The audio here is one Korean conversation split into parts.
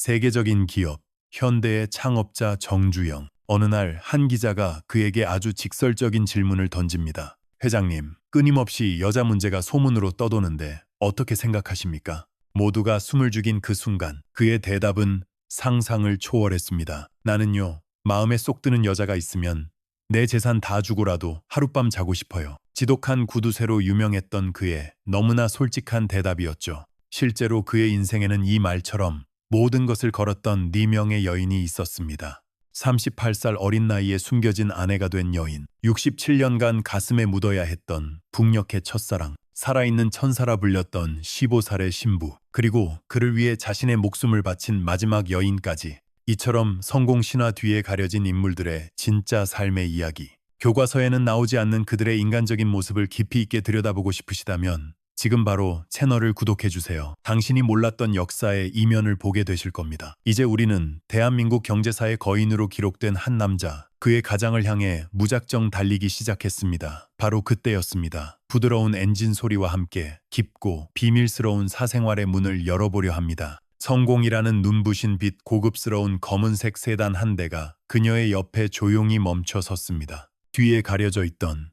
세계적인 기업, 현대의 창업자 정주영. 어느 날 한 기자가 그에게 아주 직설적인 질문을 던집니다. 회장님, 끊임없이 여자 문제가 소문으로 떠도는데 어떻게 생각하십니까? 모두가 숨을 죽인 그 순간 그의 대답은 상상을 초월했습니다. 나는요, 마음에 쏙 드는 여자가 있으면 내 재산 다 주고라도 하룻밤 자고 싶어요. 지독한 구두쇠로 유명했던 그의 너무나 솔직한 대답이었죠. 실제로 그의 인생에는 이 말처럼 모든 것을 걸었던 4명의 여인이 있었습니다. 38살 어린 나이에 숨겨진 아내가 된 여인, 67년간 가슴에 묻어야 했던 북녘의 첫사랑, 살아있는 천사라 불렸던 15살의 신부, 그리고 그를 위해 자신의 목숨을 바친 마지막 여인까지. 이처럼 성공 신화 뒤에 가려진 인물들의 진짜 삶의 이야기. 교과서에는 나오지 않는 그들의 인간적인 모습을 깊이 있게 들여다보고 싶으시다면 지금 바로 채널을 구독해주세요. 당신이 몰랐던 역사의 이면을 보게 되실 겁니다. 이제 우리는 대한민국 경제사의 거인으로 기록된 한 남자, 그의 가장을 향해 무작정 달리기 시작했습니다. 바로 그때였습니다. 부드러운 엔진 소리와 함께 깊고 비밀스러운 사생활의 문을 열어보려 합니다. 성공이라는 눈부신 빛, 고급스러운 검은색 세단 한 대가 그녀의 옆에 조용히 멈춰 섰습니다. 뒤에 가려져 있던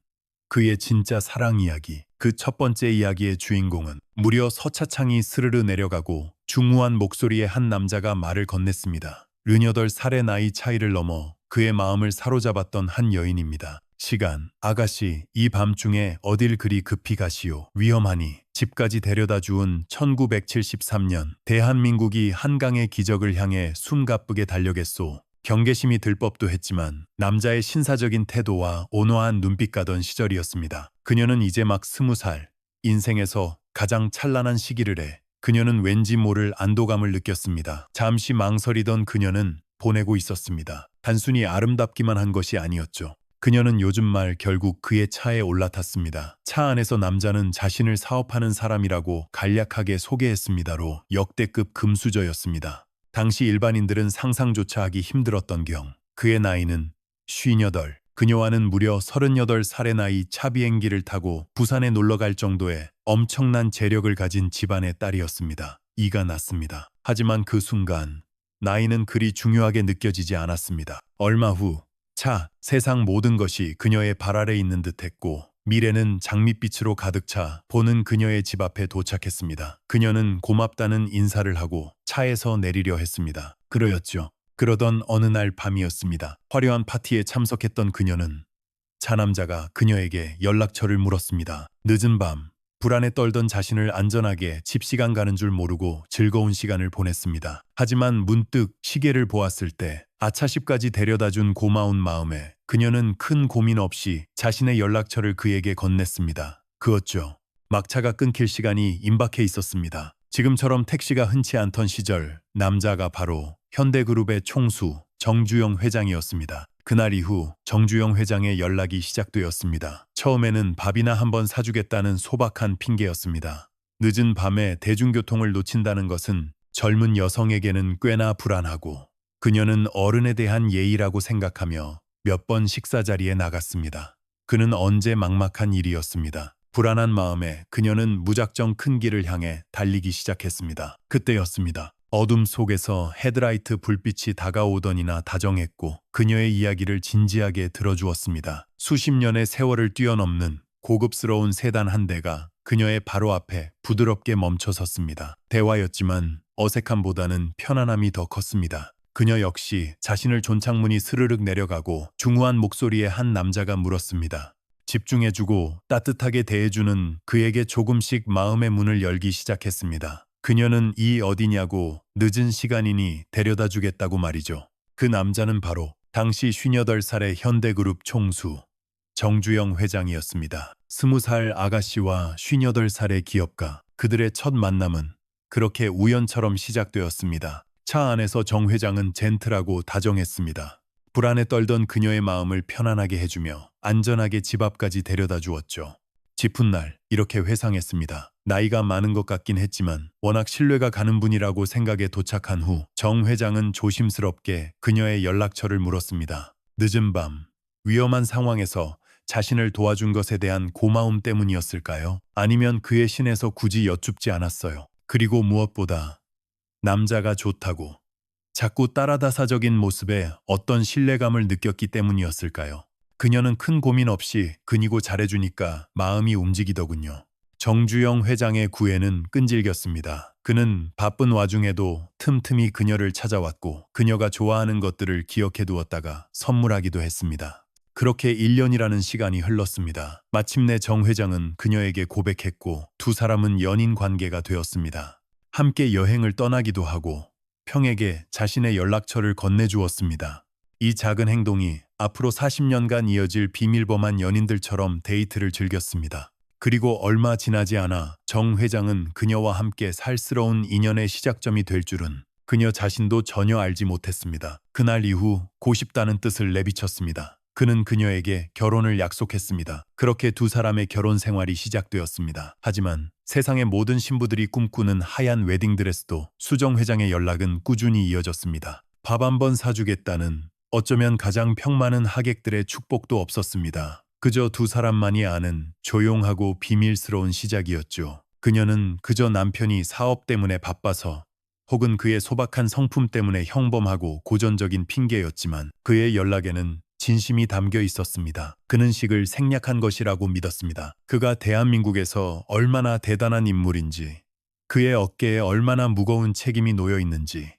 그의 진짜 사랑 이야기, 그 첫 번째 이야기의 주인공은 무려 서차창이 스르르 내려가고 중후한 목소리의 한 남자가 말을 건넸습니다. 18살의 나이 차이를 넘어 그의 마음을 사로잡았던 한 여인입니다. 시간, 아가씨, 이 밤중에 어딜 그리 급히 가시오. 위험하니 집까지 데려다 주운 1973년 대한민국이 한강의 기적을 향해 숨가쁘게 달려겠소. 경계심이 들 법도 했지만 남자의 신사적인 태도와 온화한 눈빛 가던 시절이었습니다. 그녀는 이제 막 20살, 인생에서 가장 찬란한 시기를 해 그녀는 왠지 모를 안도감을 느꼈습니다. 잠시 망설이던 그녀는 보내고 있었습니다. 단순히 아름답기만 한 것이 아니었죠. 그녀는 요즘 말 결국 그의 차에 올라탔습니다. 차 안에서 남자는 자신을 사업하는 사람이라고 간략하게 소개했습니다로 역대급 금수저였습니다. 당시 일반인들은 상상조차 하기 힘들었던 경. 그의 나이는 58. 그녀와는 무려 38살의 나이 차 비행기를 타고 부산에 놀러갈 정도의 엄청난 재력을 가진 집안의 딸이었습니다. 이가 났습니다. 하지만 그 순간 나이는 그리 중요하게 느껴지지 않았습니다. 얼마 후 세상 모든 것이 그녀의 발 아래 있는 듯했고 미래는 장밋빛으로 가득 차 보는 그녀의 집 앞에 도착했습니다. 그녀는 고맙다는 인사를 하고 차에서 내리려 했습니다. 그러던 어느 날 밤이었습니다. 화려한 파티에 참석했던 그녀는 차남자가 그녀에게 연락처를 물었습니다. 늦은 밤, 불안에 떨던 자신을 안전하게 집 시간 가는 줄 모르고 즐거운 시간을 보냈습니다. 하지만 문득 시계를 보았을 때 아차십까지 데려다준 고마운 마음에 그녀는 큰 고민 없이 자신의 연락처를 그에게 건넸습니다. 그었죠. 막차가 끊길 시간이 임박해 있었습니다. 지금처럼 택시가 흔치 않던 시절, 남자가 바로 현대그룹의 총수 정주영 회장이었습니다. 그날 이후 정주영 회장의 연락이 시작되었습니다. 처음에는 밥이나 한번 사주겠다는 소박한 핑계였습니다. 늦은 밤에 대중교통을 놓친다는 것은 젊은 여성에게는 꽤나 불안하고 그녀는 어른에 대한 예의라고 생각하며 몇 번 식사 자리에 나갔습니다. 그는 언제 막막한 일이었습니다. 불안한 마음에 그녀는 무작정 큰 길을 향해 달리기 시작했습니다. 그때였습니다. 어둠 속에서 헤드라이트 불빛이 다가오더니나 다정했고 그녀의 이야기를 진지하게 들어주었습니다. 수십 년의 세월을 뛰어넘는 고급스러운 세단 한 대가 그녀의 바로 앞에 부드럽게 멈춰섰습니다. 대화였지만 어색함보다는 편안함이 더 컸습니다. 그녀 역시 자신을 존창문이 스르륵 내려가고 중후한 목소리의 한 남자가 물었습니다. 집중해주고 따뜻하게 대해주는 그에게 조금씩 마음의 문을 열기 시작했습니다. 그녀는 이 어디냐고 늦은 시간이니 데려다 주겠다고 말이죠. 그 남자는 바로 당시 58살의 현대그룹 총수 정주영 회장이었습니다. 20살 아가씨와 58살의 기업가, 그들의 첫 만남은 그렇게 우연처럼 시작되었습니다. 차 안에서 정 회장은 젠틀하고 다정했습니다. 불안에 떨던 그녀의 마음을 편안하게 해주며 안전하게 집 앞까지 데려다 주었죠. 집 훗날 이렇게 회상했습니다. 나이가 많은 것 같긴 했지만 워낙 신뢰가 가는 분이라고 생각에 도착한 후 정 회장은 조심스럽게 그녀의 연락처를 물었습니다. 늦은 밤, 위험한 상황에서 자신을 도와준 것에 대한 고마움 때문이었을까요? 아니면 그의 신에서 굳이 여쭙지 않았어요. 그리고 무엇보다 남자가 좋다고, 자꾸 따라다사적인 모습에 어떤 신뢰감을 느꼈기 때문이었을까요? 그녀는 큰 고민 없이 그니고 잘해주니까 마음이 움직이더군요. 정주영 회장의 구애는 끈질겼습니다. 그는 바쁜 와중에도 틈틈이 그녀를 찾아왔고 그녀가 좋아하는 것들을 기억해 두었다가 선물하기도 했습니다. 그렇게 1년이라는 시간이 흘렀습니다. 마침내 정 회장은 그녀에게 고백했고 두 사람은 연인 관계가 되었습니다. 함께 여행을 떠나기도 하고 평에게 자신의 연락처를 건네주었습니다. 이 작은 행동이 앞으로 40년간 이어질 비밀범한 연인들처럼 데이트를 즐겼습니다. 그리고 얼마 지나지 않아 정 회장은 그녀와 함께 살스러운 인연의 시작점이 될 줄은 그녀 자신도 전혀 알지 못했습니다. 그날 이후 고쉽다는 뜻을 내비쳤습니다. 그는 그녀에게 결혼을 약속했습니다. 그렇게 두 사람의 결혼 생활이 시작되었습니다. 하지만 세상의 모든 신부들이 꿈꾸는 하얀 웨딩드레스도 수정 회장의 연락은 꾸준히 이어졌습니다. 밥 한 번 사주겠다는 어쩌면 가장 평많은 하객들의 축복도 없었습니다. 그저 두 사람만이 아는 조용하고 비밀스러운 시작이었죠. 그녀는 그저 남편이 사업 때문에 바빠서 혹은 그의 소박한 성품 때문에 형범하고 고전적인 핑계였지만 그의 연락에는 진심이 담겨 있었습니다. 그는 식을 생략한 것이라고 믿었습니다. 그가 대한민국에서 얼마나 대단한 인물인지, 그의 어깨에 얼마나 무거운 책임이 놓여 있는지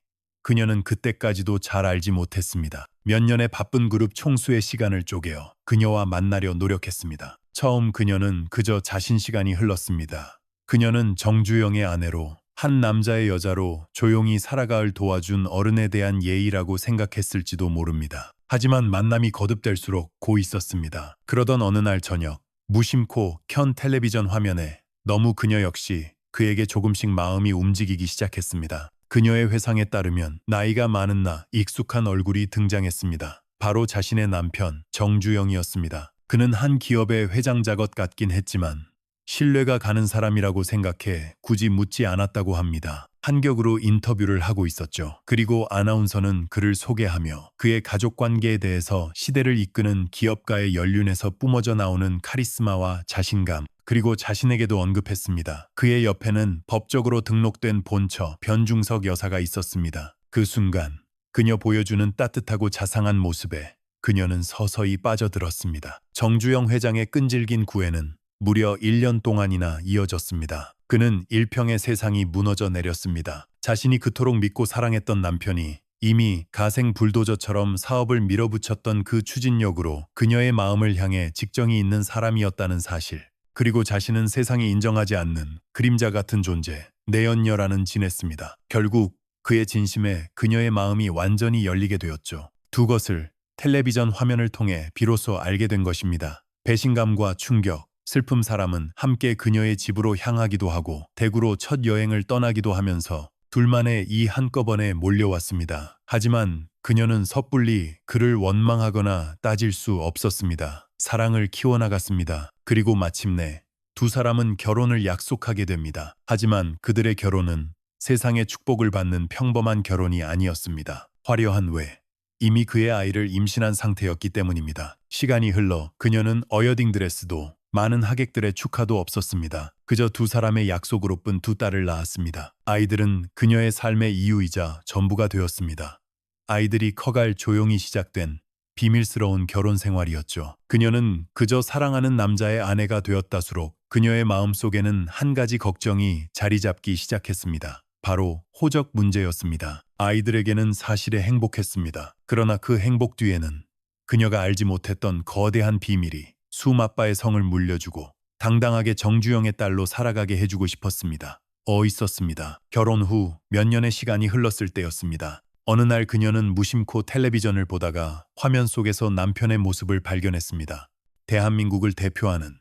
그녀는 그때까지도 잘 알지 못했습니다. 몇 년의 바쁜 그룹 총수의 시간을 쪼개어 그녀와 만나려 노력했습니다. 처음 그녀는 그저 자신 시간이 흘렀습니다. 그녀는 정주영의 아내로 한 남자의 여자로 조용히 살아가을 도와준 어른에 대한 예의라고 생각했을지도 모릅니다. 하지만 만남이 거듭될수록 고 있었습니다. 그러던 어느 날 저녁 무심코 켠 텔레비전 화면에 너무 그녀 역시 그에게 조금씩 마음이 움직이기 시작했습니다. 그녀의 회상에 따르면 나이가 많은 나 익숙한 얼굴이 등장했습니다. 바로 자신의 남편 정주영이었습니다. 그는 한 기업의 회장 작업 같긴 했지만 신뢰가 가는 사람이라고 생각해 굳이 묻지 않았다고 합니다. 한격으로 인터뷰를 하고 있었죠. 그리고 아나운서는 그를 소개하며 그의 가족 관계에 대해서 시대를 이끄는 기업가의 연륜에서 뿜어져 나오는 카리스마와 자신감, 그리고 자신에게도 언급했습니다. 그의 옆에는 법적으로 등록된 본처 변중석 여사가 있었습니다. 그 순간 그녀 보여주는 따뜻하고 자상한 모습에 그녀는 서서히 빠져들었습니다. 정주영 회장의 끈질긴 구애는 무려 1년 동안이나 이어졌습니다. 그는 일평의 세상이 무너져 내렸습니다. 자신이 그토록 믿고 사랑했던 남편이 이미 가생 불도저처럼 사업을 밀어붙였던 그 추진력으로 그녀의 마음을 향해 직정이 있는 사람이었다는 사실, 그리고 자신은 세상이 인정하지 않는 그림자 같은 존재, 내연녀라는 지냈습니다. 결국 그의 진심에 그녀의 마음이 완전히 열리게 되었죠. 두 것을 텔레비전 화면을 통해 비로소 알게 된 것입니다. 배신감과 충격, 슬픔, 사람은 함께 그녀의 집으로 향하기도 하고 대구로 첫 여행을 떠나기도 하면서 둘만의 이 한꺼번에 몰려왔습니다. 하지만 그녀는 섣불리 그를 원망하거나 따질 수 없었습니다. 사랑을 키워나갔습니다. 그리고 마침내 두 사람은 결혼을 약속하게 됩니다. 하지만 그들의 결혼은 세상의 축복을 받는 평범한 결혼이 아니었습니다. 화려한 외, 이미 그의 아이를 임신한 상태였기 때문입니다. 시간이 흘러 그녀는 어여딩 드레스도 많은 하객들의 축하도 없었습니다. 그저 두 사람의 약속으로 쁜 두 딸을 낳았습니다. 아이들은 그녀의 삶의 이유이자 전부가 되었습니다. 아이들이 커갈 조용히 시작된 비밀스러운 결혼 생활이었죠. 그녀는 그저 사랑하는 남자의 아내가 되었다수록 그녀의 마음속에는 한 가지 걱정이 자리 잡기 시작했습니다. 바로 호적 문제였습니다. 아이들에게는 사실에 행복했습니다. 그러나 그 행복 뒤에는 그녀가 알지 못했던 거대한 비밀이 수마빠의 성을 물려주고 당당하게 정주영의 딸로 살아가게 해주고 싶었습니다. 있었습니다. 결혼 후 몇 년의 시간이 흘렀을 때였습니다. 어느 날 그녀는 무심코 텔레비전을 보다가 화면 속에서 남편의 모습을 발견했습니다. 대한민국을 대표하는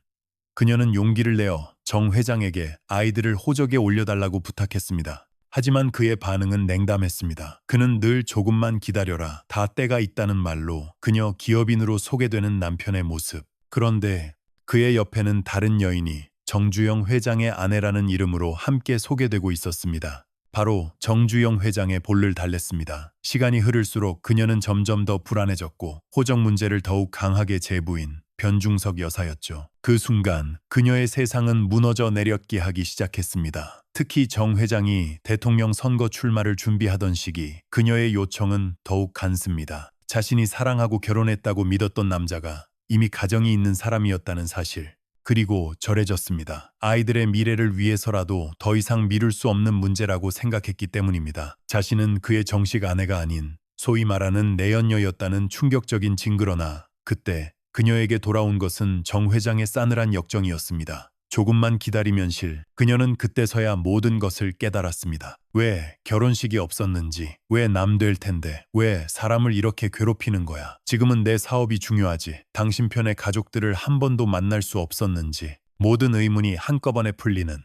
그녀는 용기를 내어 정 회장에게 아이들을 호적에 올려달라고 부탁했습니다. 하지만 그의 반응은 냉담했습니다. 그는 늘 조금만 기다려라, 다 때가 있다는 말로 그녀 기업인으로 소개되는 남편의 모습, 그런데 그의 옆에는 다른 여인이 정주영 회장의 아내라는 이름으로 함께 소개되고 있었습니다. 바로 정주영 회장의 볼을 달랬습니다. 시간이 흐를수록 그녀는 점점 더 불안해졌고 호적 문제를 더욱 강하게 제부인 변중석 여사였죠. 그 순간 그녀의 세상은 무너져 내렸기 하기 시작했습니다. 특히 정 회장이 대통령 선거 출마를 준비하던 시기 그녀의 요청은 더욱 간습니다. 자신이 사랑하고 결혼했다고 믿었던 남자가 이미 가정이 있는 사람이었다는 사실. 그리고 절해졌습니다. 아이들의 미래를 위해서라도 더 이상 미룰 수 없는 문제라고 생각했기 때문입니다. 자신은 그의 정식 아내가 아닌 소위 말하는 내연녀였다는 충격적인 징그러나 그때 그녀에게 돌아온 것은 정 회장의 싸늘한 역정이었습니다. 조금만 기다리면 그녀는 그때서야 모든 것을 깨달았습니다. 왜 결혼식이 없었는지, 왜 남 될 텐데, 왜 사람을 이렇게 괴롭히는 거야. 지금은 내 사업이 중요하지. 당신 편의 가족들을 한 번도 만날 수 없었는지. 모든 의문이 한꺼번에 풀리는.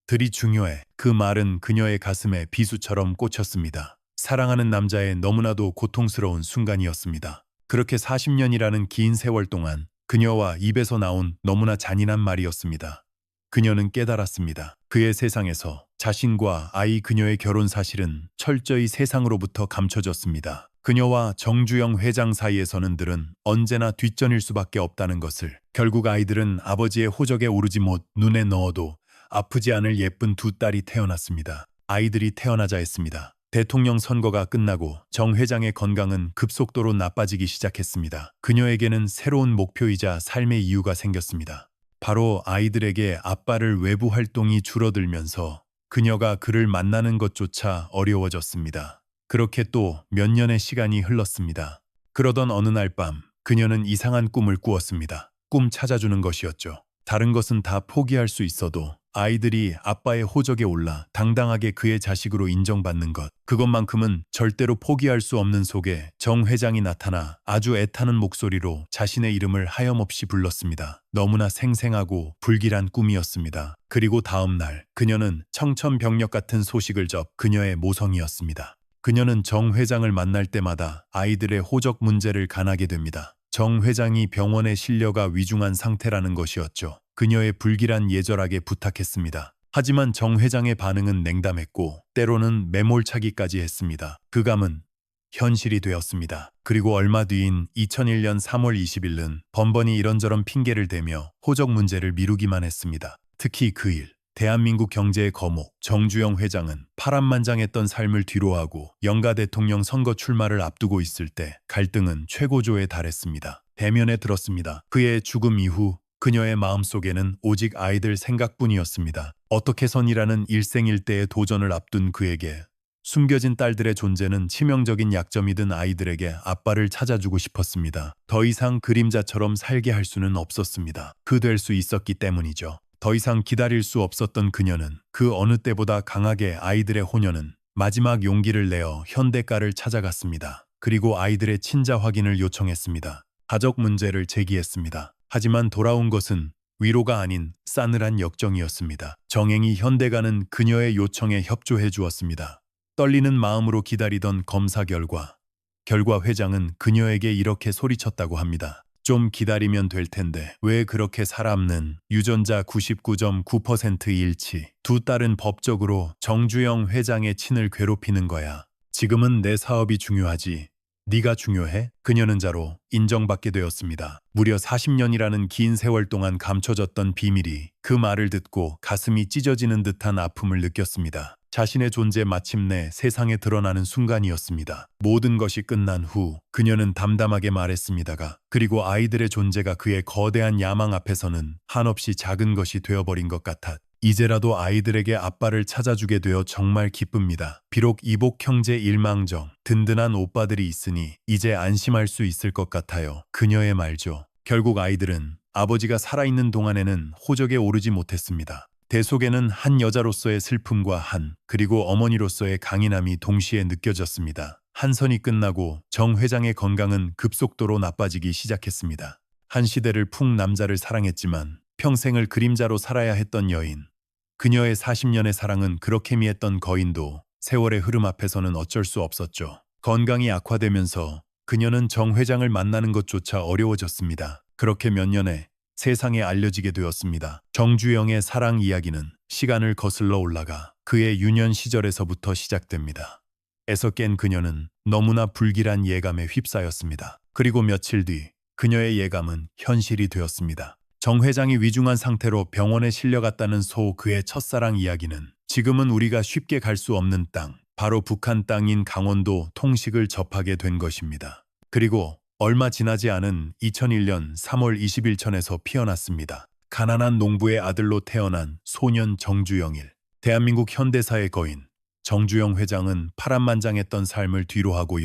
들이 중요해. 그 말은 그녀의 가슴에 비수처럼 꽂혔습니다. 사랑하는 남자의 너무나도 고통스러운 순간이었습니다. 그렇게 40년이라는 긴 세월 동안 그녀와 입에서 나온 너무나 잔인한 말이었습니다. 그녀는 깨달았습니다. 그의 세상에서 자신과 아이 그녀의 결혼 사실은 철저히 세상으로부터 감춰졌습니다. 그녀와 정주영 회장 사이에서는 들은 언제나 뒷전일 수밖에 없다는 것을. 결국 아이들은 아버지의 호적에 오르지 못 눈에 넣어도 아프지 않을 예쁜 두 딸이 태어났습니다. 아이들이 태어나자 했습니다. 대통령 선거가 끝나고 정 회장의 건강은 급속도로 나빠지기 시작했습니다. 그녀에게는 새로운 목표이자 삶의 이유가 생겼습니다. 바로 아이들에게 아빠를 외부 활동이 줄어들면서 그녀가 그를 만나는 것조차 어려워졌습니다. 그렇게 또 몇 년의 시간이 흘렀습니다. 그러던 어느 날 밤 그녀는 이상한 꿈을 꾸었습니다. 꿈 찾아주는 것이었죠. 다른 것은 다 포기할 수 있어도 아이들이 아빠의 호적에 올라 당당하게 그의 자식으로 인정받는 것, 그것만큼은 절대로 포기할 수 없는 속에 정 회장이 나타나 아주 애타는 목소리로 자신의 이름을 하염없이 불렀습니다. 너무나 생생하고 불길한 꿈이었습니다. 그리고 다음 날 그녀는 청천벽력 같은 소식을 접 그녀의 모성이었습니다. 그녀는 정 회장을 만날 때마다 아이들의 호적 문제를 간하게 됩니다. 정 회장이 병원에 실려가 위중한 상태라는 것이었죠. 그녀의 불길한 예절하게 부탁했습니다. 하지만 정 회장의 반응은 냉담했고 때로는 매몰차기까지 했습니다. 그 감은 현실이 되었습니다. 그리고 얼마 뒤인 2001년 3월 20일은 번번이 이런저런 핑계를 대며 호적 문제를 미루기만 했습니다. 특히 그 일, 대한민국 경제의 거목 정주영 회장은 파란만장했던 삶을 뒤로하고 영가 대통령 선거 출마를 앞두고 있을 때 갈등은 최고조에 달했습니다. 대면에 들었습니다. 그의 죽음 이후 그녀의 마음속에는 오직 아이들 생각뿐이었습니다. 어떻게선이라는 일생일대의 도전을 앞둔 그에게 숨겨진 딸들의 존재는 치명적인 약점이 든 아이들에게 아빠를 찾아주고 싶었습니다. 더 이상 그림자처럼 살게 할 수는 없었습니다. 그 될 수 있었기 때문이죠. 더 이상 기다릴 수 없었던 그녀는 그 어느 때보다 강하게 아이들의 호녀는 마지막 용기를 내어 현대가를 찾아갔습니다. 그리고 아이들의 친자 확인을 요청했습니다. 가족 문제를 제기했습니다. 하지만 돌아온 것은 위로가 아닌 싸늘한 역정이었습니다. 정행이 현대가는 그녀의 요청에 협조해 주었습니다. 떨리는 마음으로 기다리던 검사 결과 회장은 그녀에게 이렇게 소리쳤다고 합니다. 좀 기다리면 될 텐데 왜 그렇게 살아남는 유전자 99.9% 일치. 두 딸은 법적으로 정주영 회장의 친을 괴롭히는 거야. 지금은 내 사업이 중요하지. 네가 중요해? 그녀는 자로 인정받게 되었습니다. 무려 40년이라는 긴 세월 동안 감춰졌던 비밀이 그 말을 듣고 가슴이 찢어지는 듯한 아픔을 느꼈습니다. 자신의 존재 마침내 세상에 드러나는 순간이었습니다. 모든 것이 끝난 후 그녀는 담담하게 말했습니다가 그리고 아이들의 존재가 그의 거대한 야망 앞에서는 한없이 작은 것이 되어버린 것 같아 이제라도 아이들에게 아빠를 찾아주게 되어 정말 기쁩니다. 비록 이복 형제 일망정 든든한 오빠들이 있으니 이제 안심할 수 있을 것 같아요. 그녀의 말죠. 결국 아이들은 아버지가 살아있는 동안에는 호적에 오르지 못했습니다. 대속에는 한 여자로서의 슬픔과 그리고 어머니로서의 강인함이 동시에 느껴졌습니다. 한 선이 끝나고 정 회장의 건강은 급속도로 나빠지기 시작했습니다. 한 시대를 풍 남자를 사랑했지만 평생을 그림자로 살아야 했던 여인. 그녀의 40년의 사랑은 그렇게 미했던 거인도 세월의 흐름 앞에서는 어쩔 수 없었죠. 건강이 악화되면서 그녀는 정 회장을 만나는 것조차 어려워졌습니다. 그렇게 몇 년에 세상에 알려지게 되었습니다. 정주영의 사랑 이야기는 시간을 거슬러 올라가 그의 유년 시절에서부터 시작됩니다. 에서 깬 그녀는 너무나 불길한 예감에 휩싸였습니다. 그리고 며칠 뒤 그녀의 예감은 현실이 되었습니다. 정 회장이 위중한 상태로 병원에 실려갔다는 그의 첫사랑 이야기는 지금은 우리가 쉽게 갈 수 없는 땅, 바로 북한 땅인 강원도 통식을 접하게 된 것입니다. 그리고 얼마 지나지 않은 2001년 3월 20일천에서 피어났습니다. 가난한 농부의 아들로 태어난 소년 정주영일. 대한민국 현대사의 거인 정주영 회장은 파란만장했던 삶을 뒤로하고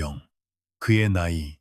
그의 나이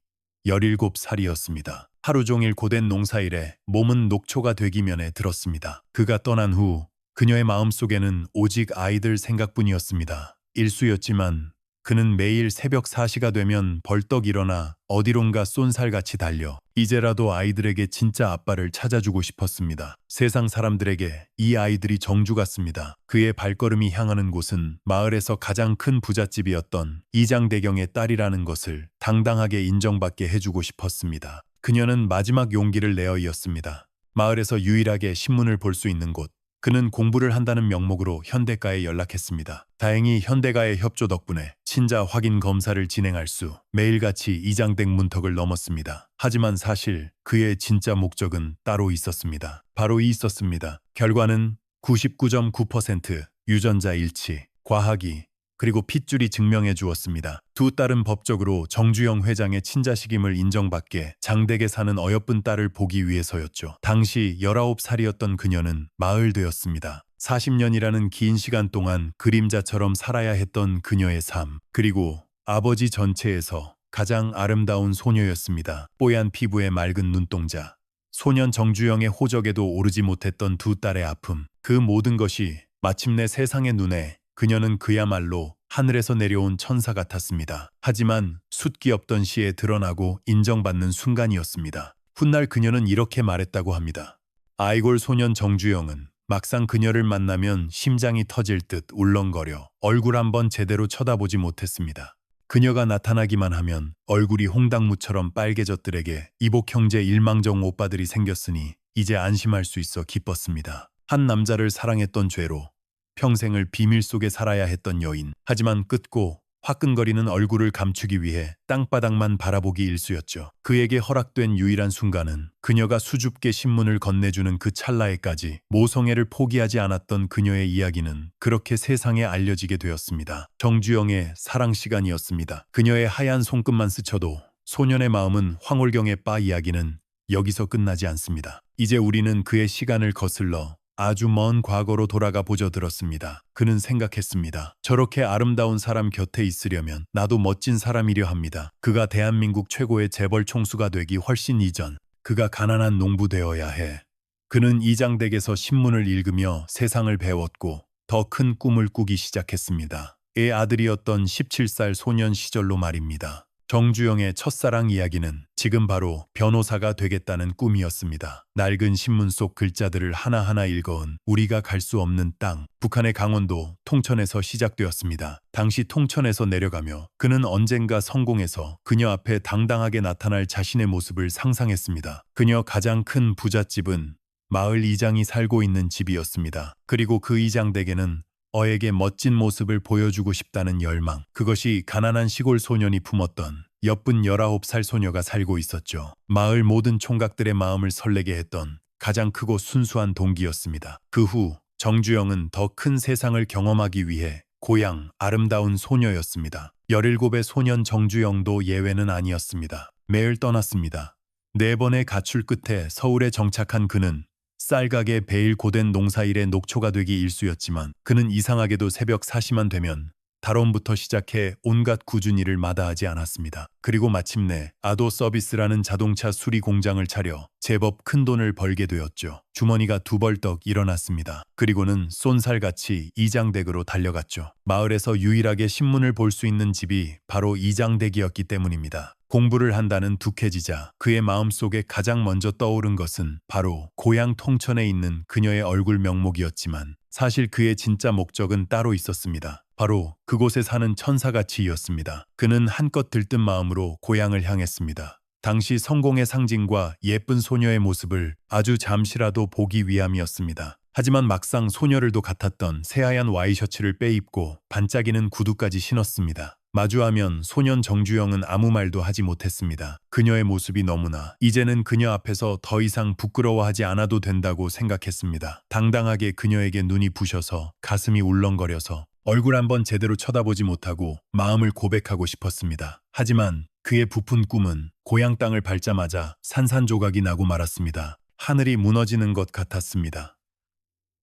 17살이었습니다. 하루 종일 고된 농사일에 몸은 녹초가 되기면에 들었습니다. 그가 떠난 후 그녀의 마음속에는 오직 아이들 생각뿐이었습니다. 일수였지만 그는 매일 새벽 4시가 되면 벌떡 일어나 어디론가 쏜살같이 달려 이제라도 아이들에게 진짜 아빠를 찾아주고 싶었습니다. 세상 사람들에게 이 아이들이 정주 같습니다. 그의 발걸음이 향하는 곳은 마을에서 가장 큰 부잣집이었던 이장대경의 딸이라는 것을 당당하게 인정받게 해주고 싶었습니다. 그녀는 마지막 용기를 내어 이었습니다. 마을에서 유일하게 신문을 볼 수 있는 곳. 그는 공부를 한다는 명목으로 현대가에 연락했습니다. 다행히 현대가의 협조 덕분에 친자 확인 검사를 진행할 수 매일같이 이장댁 문턱을 넘었습니다. 하지만 사실 그의 진짜 목적은 따로 있었습니다. 바로 있었습니다. 결과는 99.9% 유전자 일치, 과학이 그리고 핏줄이 증명해 주었습니다. 두 딸은 법적으로 정주영 회장의 친자식임을 인정받게 장댁에 사는 어여쁜 딸을 보기 위해서였죠. 당시 19살이었던 그녀는 마을 되었습니다. 40년이라는 긴 시간 동안 그림자처럼 살아야 했던 그녀의 삶, 그리고 아버지 전체에서 가장 아름다운 소녀였습니다. 뽀얀 피부에 맑은 눈동자, 소년 정주영의 호적에도 오르지 못했던 두 딸의 아픔, 그 모든 것이 마침내 세상의 눈에 그녀는 그야말로 하늘에서 내려온 천사 같았습니다. 하지만 숫기 없던 시에 드러나고 인정받는 순간이었습니다. 훗날 그녀는 이렇게 말했다고 합니다. 아이골 소년 정주영은 막상 그녀를 만나면 심장이 터질 듯 울렁거려 얼굴 한번 제대로 쳐다보지 못했습니다. 그녀가 나타나기만 하면 얼굴이 홍당무처럼 빨개졌들에게 이복 형제 일망정 오빠들이 생겼으니 이제 안심할 수 있어 기뻤습니다. 한 남자를 사랑했던 죄로 평생을 비밀 속에 살아야 했던 여인. 하지만 끝고 화끈거리는 얼굴을 감추기 위해 땅바닥만 바라보기 일쑤였죠. 그에게 허락된 유일한 순간은 그녀가 수줍게 신문을 건네주는 그 찰나에까지 모성애를 포기하지 않았던 그녀의 이야기는 그렇게 세상에 알려지게 되었습니다. 정주영의 사랑 시간이었습니다. 그녀의 하얀 손끝만 스쳐도 소년의 마음은 황홀경에 빠. 이야기는 여기서 끝나지 않습니다. 이제 우리는 그의 시간을 거슬러 아주 먼 과거로 돌아가 보져 들었습니다. 그는 생각했습니다. 저렇게 아름다운 사람 곁에 있으려면 나도 멋진 사람이려 합니다. 그가 대한민국 최고의 재벌 총수가 되기 훨씬 이전 그가 가난한 농부 되어야 해. 그는 이장댁에서 신문을 읽으며 세상을 배웠고 더 큰 꿈을 꾸기 시작했습니다. 애 아들이었던 17살 소년 시절로 말입니다. 정주영의 첫사랑 이야기는 지금 바로 변호사가 되겠다는 꿈이었습니다. 낡은 신문 속 글자들을 하나하나 읽어온 우리가 갈 수 없는 땅, 북한의 강원도 통천에서 시작되었습니다. 당시 통천에서 내려가며 그는 언젠가 성공해서 그녀 앞에 당당하게 나타날 자신의 모습을 상상했습니다. 그녀 가장 큰 부잣집은 마을 이장이 살고 있는 집이었습니다. 그리고 그 이장댁에는 어에게 멋진 모습을 보여주고 싶다는 열망, 그것이 가난한 시골 소년이 품었던 예쁜 19살 소녀가 살고 있었죠. 마을 모든 총각들의 마음을 설레게 했던 가장 크고 순수한 동기였습니다. 그 후 정주영은 더 큰 세상을 경험하기 위해 고향 아름다운 소녀였습니다. 17의 소년 정주영도 예외는 아니었습니다. 매일 떠났습니다. 4번의 가출 끝에 서울에 정착한 그는 쌀가게 매일 고된 농사일의 녹초가 되기 일쑤였지만 그는 이상하게도 새벽 4시만 되면 달원부터 시작해 온갖 꾸준 일을 마다하지 않았습니다. 그리고 마침내 아도 서비스라는 자동차 수리 공장을 차려 제법 큰 돈을 벌게 되었죠. 주머니가 두 벌떡 일어났습니다. 그리고는 쏜살같이 이장댁으로 달려갔죠. 마을에서 유일하게 신문을 볼 수 있는 집이 바로 이장댁이었기 때문입니다. 공부를 한다는 독해지자 그의 마음속에 가장 먼저 떠오른 것은 바로 고향 통천에 있는 그녀의 얼굴 명목이었지만 사실 그의 진짜 목적은 따로 있었습니다. 바로 그곳에 사는 천사가치였습니다. 그는 한껏 들뜬 마음으로 고향을 향했습니다. 당시 성공의 상징과 예쁜 소녀의 모습을 아주 잠시라도 보기 위함이었습니다. 하지만 막상 소녀를도 같았던 새하얀 와이셔츠를 빼입고 반짝이는 구두까지 신었습니다. 마주하면 소년 정주영은 아무 말도 하지 못했습니다. 그녀의 모습이 너무나 이제는 그녀 앞에서 더 이상 부끄러워하지 않아도 된다고 생각했습니다. 당당하게 그녀에게 눈이 부셔서 가슴이 울렁거려서 얼굴 한번 제대로 쳐다보지 못하고 마음을 고백하고 싶었습니다. 하지만 그의 부푼 꿈은 고향 땅을 밟자마자 산산조각이 나고 말았습니다. 하늘이 무너지는 것 같았습니다.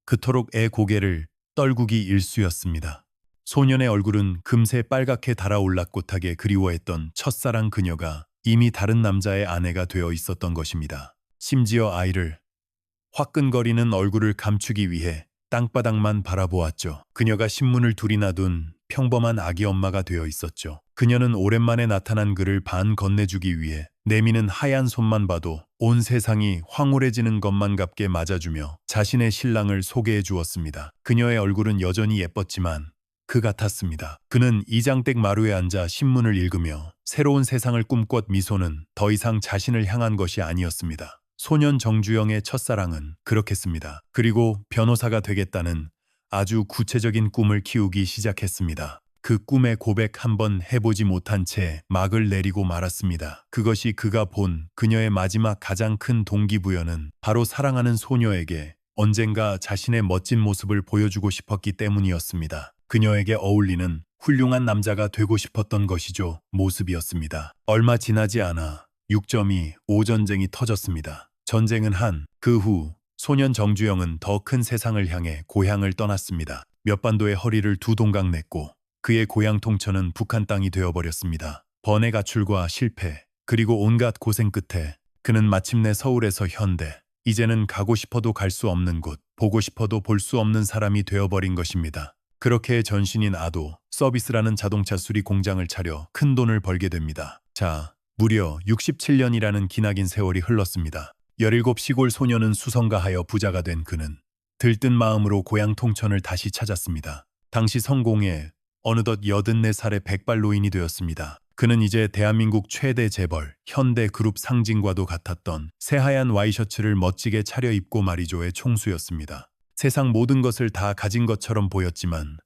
그토록 애 고개를 떨구기 일쑤였습니다. 소년의 얼굴은 금세 빨갛게 달아올라 꽃하게 그리워했던 첫사랑 그녀가 이미 다른 남자의 아내가 되어 있었던 것입니다. 심지어 아이를 화끈거리는 얼굴을 감추기 위해 땅바닥만 바라보았죠. 그녀가 신문을 둘이나 둔 평범한 아기 엄마가 되어 있었죠. 그녀는 오랜만에 나타난 그를 반 건네주기 위해 내미는 하얀 손만 봐도 온 세상이 황홀해지는 것만 같게 맞아주며 자신의 신랑을 소개해 주었습니다. 그녀의 얼굴은 여전히 예뻤지만 그 같았습니다. 그는 이장댁 마루에 앉아 신문을 읽으며 새로운 세상을 꿈꿨 미소는 더 이상 자신을 향한 것이 아니었습니다. 소년 정주영의 첫사랑은 그렇겠습니다. 그리고 변호사가 되겠다는 아주 구체적인 꿈을 키우기 시작했습니다. 그 꿈의 고백 한번 해보지 못한 채 막을 내리고 말았습니다. 그것이 그가 본 그녀의 마지막 가장 큰 동기부여는 바로 사랑하는 소녀에게 언젠가 자신의 멋진 모습을 보여주고 싶었기 때문이었습니다. 그녀에게 어울리는 훌륭한 남자가 되고 싶었던 것이죠. 모습이었습니다. 얼마 지나지 않아 6.2 오전쟁이 터졌습니다. 전쟁은 그 후 소년 정주영은 더 큰 세상을 향해 고향을 떠났습니다. 몇 반도의 허리를 두 동강 냈고 그의 고향 통천은 북한 땅이 되어버렸습니다. 번외 가출과 실패 그리고 온갖 고생 끝에 그는 마침내 서울에서 현대 이제는 가고 싶어도 갈 수 없는 곳 보고 싶어도 볼 수 없는 사람이 되어버린 것입니다. 그렇게 전신인 아도 서비스라는 자동차 수리 공장을 차려 큰 돈을 벌게 됩니다. 자, 무려 67년이라는 기나긴 세월이 흘렀습니다. 17 시골 소년은 수성가하여 부자가 된 그는 들뜬 마음으로 고향 통천을 다시 찾았습니다. 당시 성공에 어느덧 84살의 백발노인이 되었습니다. 그는 이제 대한민국 최대 재벌, 현대그룹 상징과도 같았던 새하얀 와이셔츠를 멋지게 차려입고 말이죠의 총수였습니다. 세상 모든 것을 다 가진 것처럼 보였지만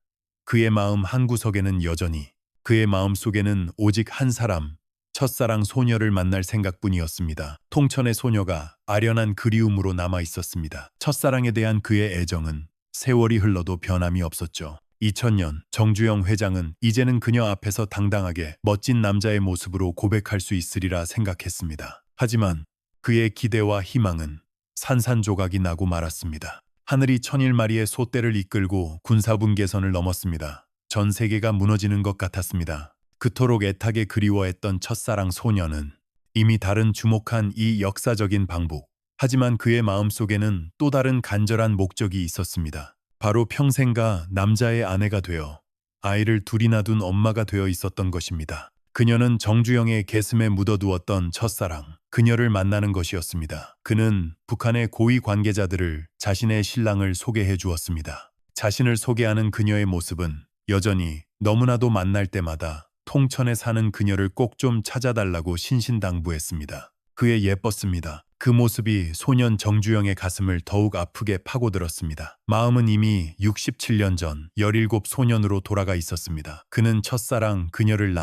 그의 마음 한구석에는 여전히 그의 마음속에는 오직 한 사람, 첫사랑 소녀를 만날 생각뿐이었습니다. 통천의 소녀가 아련한 그리움으로 남아 있었습니다. 첫사랑에 대한 그의 애정은 세월이 흘러도 변함이 없었죠. 2000년 정주영 회장은 이제는 그녀 앞에서 당당하게 멋진 남자의 모습으로 고백할 수 있으리라 생각했습니다. 하지만 그의 기대와 희망은 산산조각이 나고 말았습니다. 하늘이 천일마리의 소떼를 이끌고 군사분계선을 넘었습니다. 전 세계가 무너지는 것 같았습니다. 그토록 애타게 그리워했던 첫사랑 소녀는 이미 다른 주목한 이 역사적인 방북. 하지만 그의 마음속에는 또 다른 간절한 목적이 있었습니다. 바로 평생가 남자의 아내가 되어 아이를 둘이나 둔 엄마가 되어 있었던 것입니다. 그녀는 정주영의 게슴에 묻어두었던 첫사랑, 그녀를 만나는 것이었습니다. 그는 북한의 고위 관계자들을 자신의 신랑을 소개해 주었습니다. 자신을 소개하는 그녀의 모습은 여전히 너무나도 만날 때마다 통천에 사는 그녀를 꼭 좀 찾아달라고 신신당부했습니다. 그의 예뻤습니다. 그 모습이 소년 정주영의 가슴을 더욱 아프게 파고들었습니다. 마음은 이미 67년 전 17 소년으로 돌아가 있었습니다. 그는 첫사랑 그녀를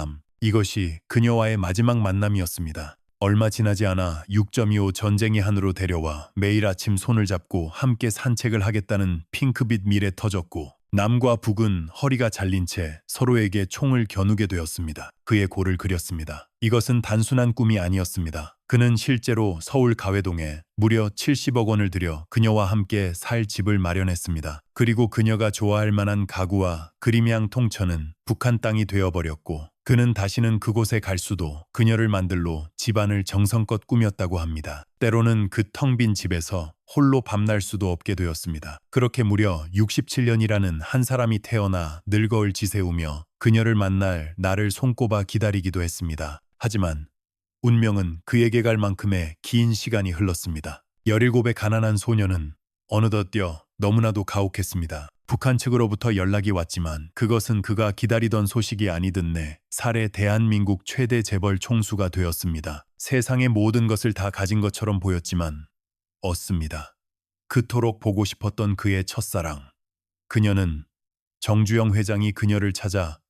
이것이 그녀와의 마지막 만남이었습니다. 얼마 지나지 않아 6.25 전쟁이 한으로 데려와 매일 아침 손을 잡고 함께 산책을 하겠다는 핑크빛 밀에 터졌고 남과 북은 허리가 잘린 채 서로에게 총을 겨누게 되었습니다. 그의 골을 그렸습니다. 이것은 단순한 꿈이 아니었습니다. 그는 실제로 서울 가회동에 무려 70억 원을 들여 그녀와 함께 살 집을 마련했습니다. 그리고 그녀가 좋아할 만한 가구와 그림양 통천은 북한 땅이 되어버렸고 그는 다시는 그곳에 갈 수도 그녀를 만들로 집안을 정성껏 꾸몄다고 합니다. 때로는 그 텅 빈 집에서 홀로 밤날 수도 없게 되었습니다. 그렇게 무려 67년이라는 한 사람이 태어나 늙어을 지새우며 그녀를 만날 나를 손꼽아 기다리기도 했습니다. 하지만 운명은 그에게 갈 만큼의 긴 시간이 흘렀습니다. 17의 가난한 소녀는 어느덧 뛰어 너무나도 가혹했습니다. 북한 측으로부터 연락이 왔지만 그것은 그가 기다리던 소식이 아니듯 내 살해 대한민국 최대 재벌 총수가 되었습니다. 세상의 모든 것을 다 가진 것처럼 보였지만 얻습니다. 그토록 보고 싶었던 그의 첫사랑. 그녀는 정주영 회장이 그녀를 찾아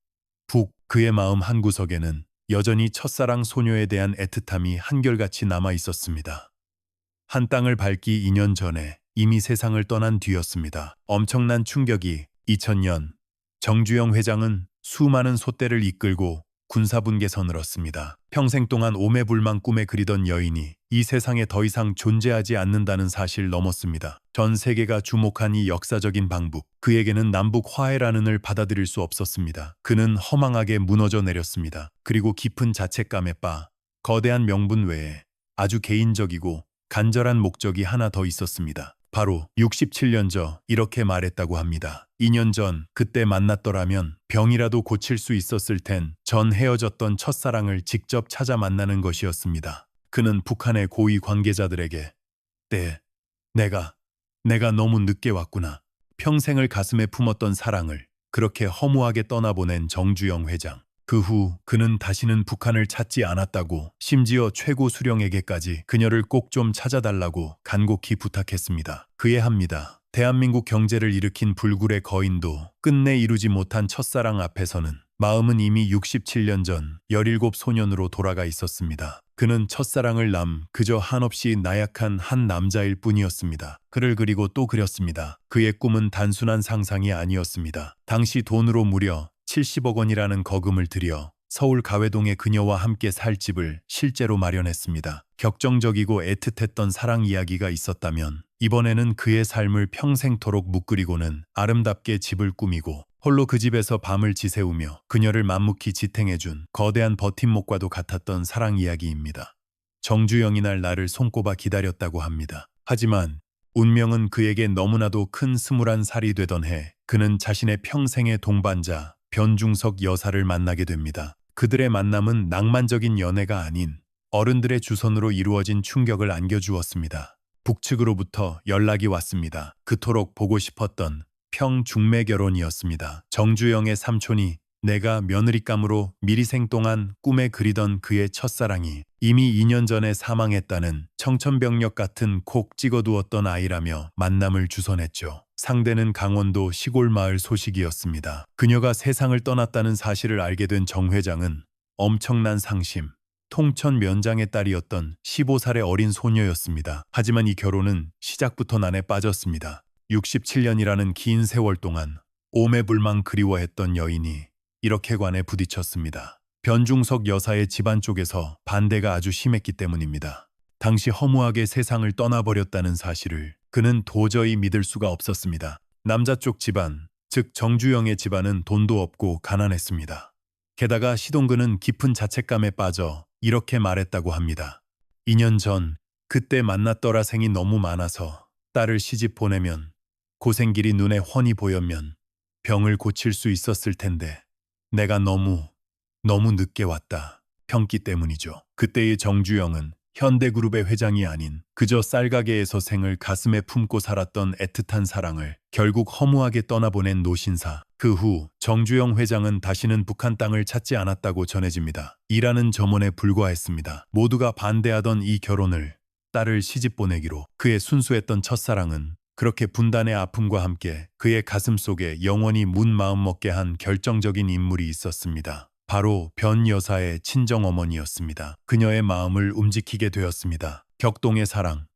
북 그의 마음 한구석에는 여전히 첫사랑 소녀에 대한 애틋함이 한결같이 남아 있었습니다. 한 땅을 밟기 2년 전에 이미 세상을 떠난 뒤였습니다. 엄청난 충격이 2000년 정주영 회장은 수많은 소떼를 이끌고 군사분계선을 얻습니다. 평생 동안 오매불망 꿈에 그리던 여인이 이 세상에 더 이상 존재하지 않는다는 사실 넘었습니다. 전 세계가 주목한 이 역사적인 방북. 그에게는 남북 화해라는 을 받아들일 수 없었습니다. 그는 허망하게 무너져 내렸습니다. 그리고 깊은 자책감에 빠 거대한 명분 외에 아주 개인적이고 간절한 목적이 하나 더 있었습니다. 바로 67년 전 이렇게 말했다고 합니다. 2년 전 그때 만났더라면 병이라도 고칠 수 있었을 텐. 전 헤어졌던 첫사랑을 직접 찾아 만나는 것이었습니다. 그는 북한의 고위 관계자들에게 내가 너무 늦게 왔구나. 평생을 가슴에 품었던 사랑을 그렇게 허무하게 떠나보낸 정주영 회장. 그 후 그는 다시는 북한을 찾지 않았다고, 심지어 최고 수령에게까지 그녀를 꼭 좀 찾아달라고 간곡히 부탁했습니다. 그의 합니다. 대한민국 경제를 일으킨 불굴의 거인도 끝내 이루지 못한 첫사랑 앞에서는 마음은 이미 67년 전 17 소년으로 돌아가 있었습니다. 그는 첫사랑을 그저 한없이 나약한 한 남자일 뿐이었습니다. 그를 그리고 또 그렸습니다. 그의 꿈은 단순한 상상이 아니었습니다. 당시 돈으로 무려 70억 원이라는 거금을 들여 서울 가회동에 그녀와 함께 살 집을 실제로 마련했습니다. 격정적이고 애틋했던 사랑 이야기가 있었다면 이번에는 그의 삶을 평생토록 묵그리고는 아름답게 집을 꾸미고 홀로 그 집에서 밤을 지새우며 그녀를 맘묵히 지탱해준 거대한 버팀목과도 같았던 사랑 이야기입니다. 정주영이 나를 손꼽아 기다렸다고 합니다. 하지만 운명은 그에게 너무나도 큰 21살이 되던 해 그는 자신의 평생의 동반자 변중석 여사를 만나게 됩니다. 그들의 만남은 낭만적인 연애가 아닌 어른들의 주선으로 이루어진 충격을 안겨주었습니다. 북측으로부터 연락이 왔습니다. 그토록 보고 싶었던 평중매 결혼이었습니다. 정주영의 삼촌이 내가 며느리감으로 미리 생동안 꿈에 그리던 그의 첫사랑이 이미 2년 전에 사망했다는 청천벽력 같은 콕 찍어두었던 아이라며 만남을 주선했죠. 상대는 강원도 시골 마을 소식이었습니다. 그녀가 세상을 떠났다는 사실을 알게 된 정 회장은 엄청난 상심, 통천 면장의 딸이었던 15살의 어린 소녀였습니다. 하지만 이 결혼은 시작부터 난에 빠졌습니다. 67년이라는 긴 세월 동안 오매불망 그리워했던 여인이 이렇게 관에 부딪혔습니다. 변중석 여사의 집안 쪽에서 반대가 아주 심했기 때문입니다. 당시 허무하게 세상을 떠나버렸다는 사실을 그는 도저히 믿을 수가 없었습니다. 남자 쪽 집안, 즉 정주영의 집안은 돈도 없고 가난했습니다. 게다가 시동근은 깊은 자책감에 빠져 이렇게 말했다고 합니다. 2년 전 그때 만났더라 생이 너무 많아서 딸을 시집 보내면 고생길이 눈에 훤히 보였면 병을 고칠 수 있었을 텐데 내가 너무 늦게 왔다. 평기 때문이죠. 그때의 정주영은 현대그룹의 회장이 아닌 그저 쌀가게에서 생을 가슴에 품고 살았던 애틋한 사랑을 결국 허무하게 떠나보낸 노신사. 그 후 정주영 회장은 다시는 북한 땅을 찾지 않았다고 전해집니다. 일하는 점원에 불과했습니다. 모두가 반대하던 이 결혼을 딸을 시집 보내기로 그의 순수했던 첫사랑은 그렇게 분단의 아픔과 함께 그의 가슴 속에 영원히 문 마음 먹게 한 결정적인 인물이 있었습니다. 바로 변 여사의 친정어머니였습니다. 그녀의 마음을 움직이게 되었습니다. 격동의 사랑,